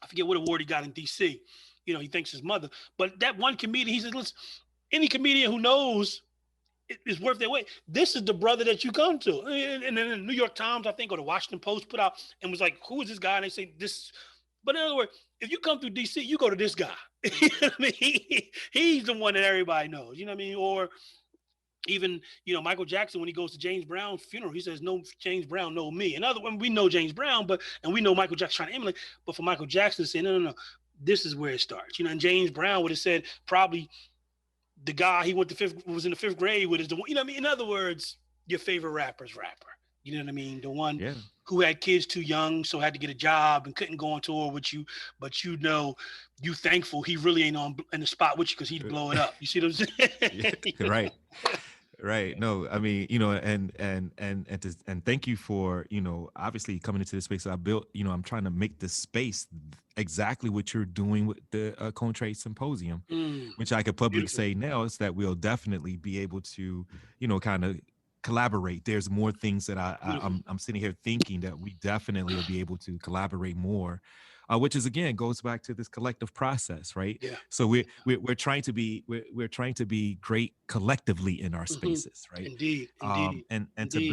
forget what award he got in DC, he thanks his mother. But that one comedian, he says, listen, any comedian who knows it's worth their wait. This is the brother that you come to. And then the New York Times, I think, or the Washington Post put out and was like, who is this guy? And they say this. But in other words, if you come through DC, you go to this guy. You know what I mean? He's the one that everybody knows. You know what I mean? Or even, Michael Jackson, when he goes to James Brown's funeral, he says, no, James Brown know me. In other words, we know James Brown, and we know Michael Jackson trying to emulate. But for Michael Jackson to say, no, this is where it starts. And James Brown would have said probably the guy he was in the fifth grade with is the one, you know what I mean? In other words, your favorite rapper's rapper. You know what I mean? The one who had kids too young, so had to get a job and couldn't go on tour with you, but you thankful he really ain't in the spot with you because he'd blow it up. You see what I'm saying? Right. No, I mean, and thank you for, obviously coming into this space that I built. I'm trying to make this space exactly what you're doing with the Coltrane Symposium, which I could publicly say now is that we'll definitely be able to, kind of collaborate. There's more things that I'm sitting here thinking that we definitely will be able to collaborate more. Which is, again, goes back to this collective process, right? Yeah. So we're trying to be great collectively in our spaces, right? Indeed. And to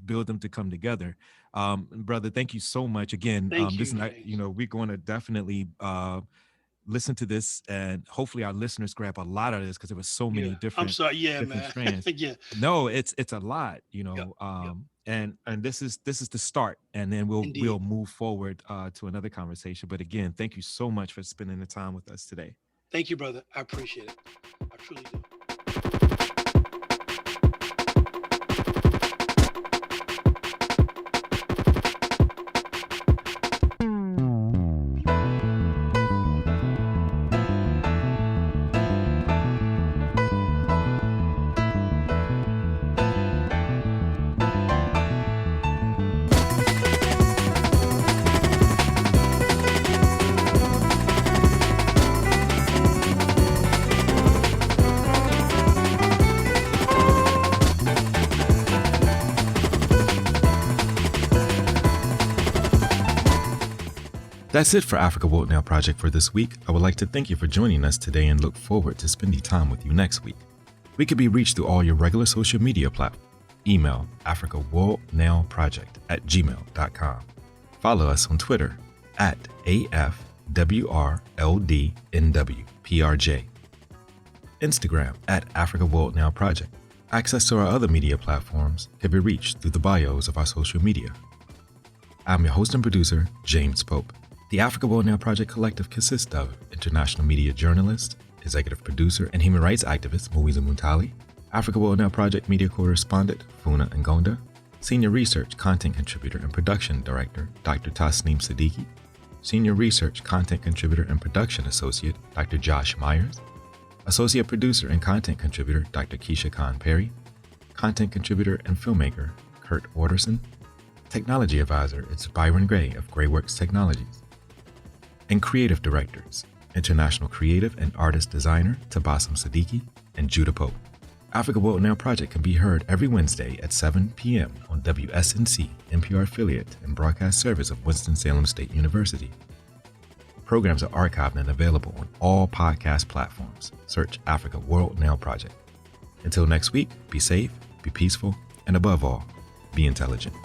build them to come together. Brother, thank you so much again. We're going to definitely listen to this, and hopefully our listeners grab a lot of this because there was so many different. I'm sorry, different strands. No, it's a lot, And this is the start, and then we'll move forward to another conversation. But again, thank you so much for spending the time with us today. Thank you, brother. I appreciate it. I truly do. That's it for Africa World Now Project for this week. I would like to thank you for joining us today and look forward to spending time with you next week. We can be reached through all your regular social media platforms. Email africaworldnowproject@gmail.com. Follow us on Twitter @AFWRLDNWPRJ. Instagram @Africa World Now Project. Access to our other media platforms can be reached through the bios of our social media. I'm your host and producer, James Pope. The Africa World Now Project Collective consists of international media journalist, executive producer, and human rights activist Muiza Muntali, Africa World Now Project media correspondent Funa Ngonda, senior research, content contributor, and production director Dr. Tasneem Siddiqui, senior research, content contributor, and production associate Dr. Josh Myers, associate producer and content contributor Dr. Keisha Khan Perry, content contributor and filmmaker Kurt Orderson, technology advisor is Byron Gray of Grayworks Technologies, and creative directors, international creative and artist designer Tabassum Siddiqui and Judah Pope. Africa World Now Project can be heard every Wednesday at 7 p.m. on WSNC, NPR affiliate and broadcast service of Winston-Salem State University. Programs are archived and available on all podcast platforms. Search Africa World Now Project. Until next week, be safe, be peaceful, and above all, be intelligent.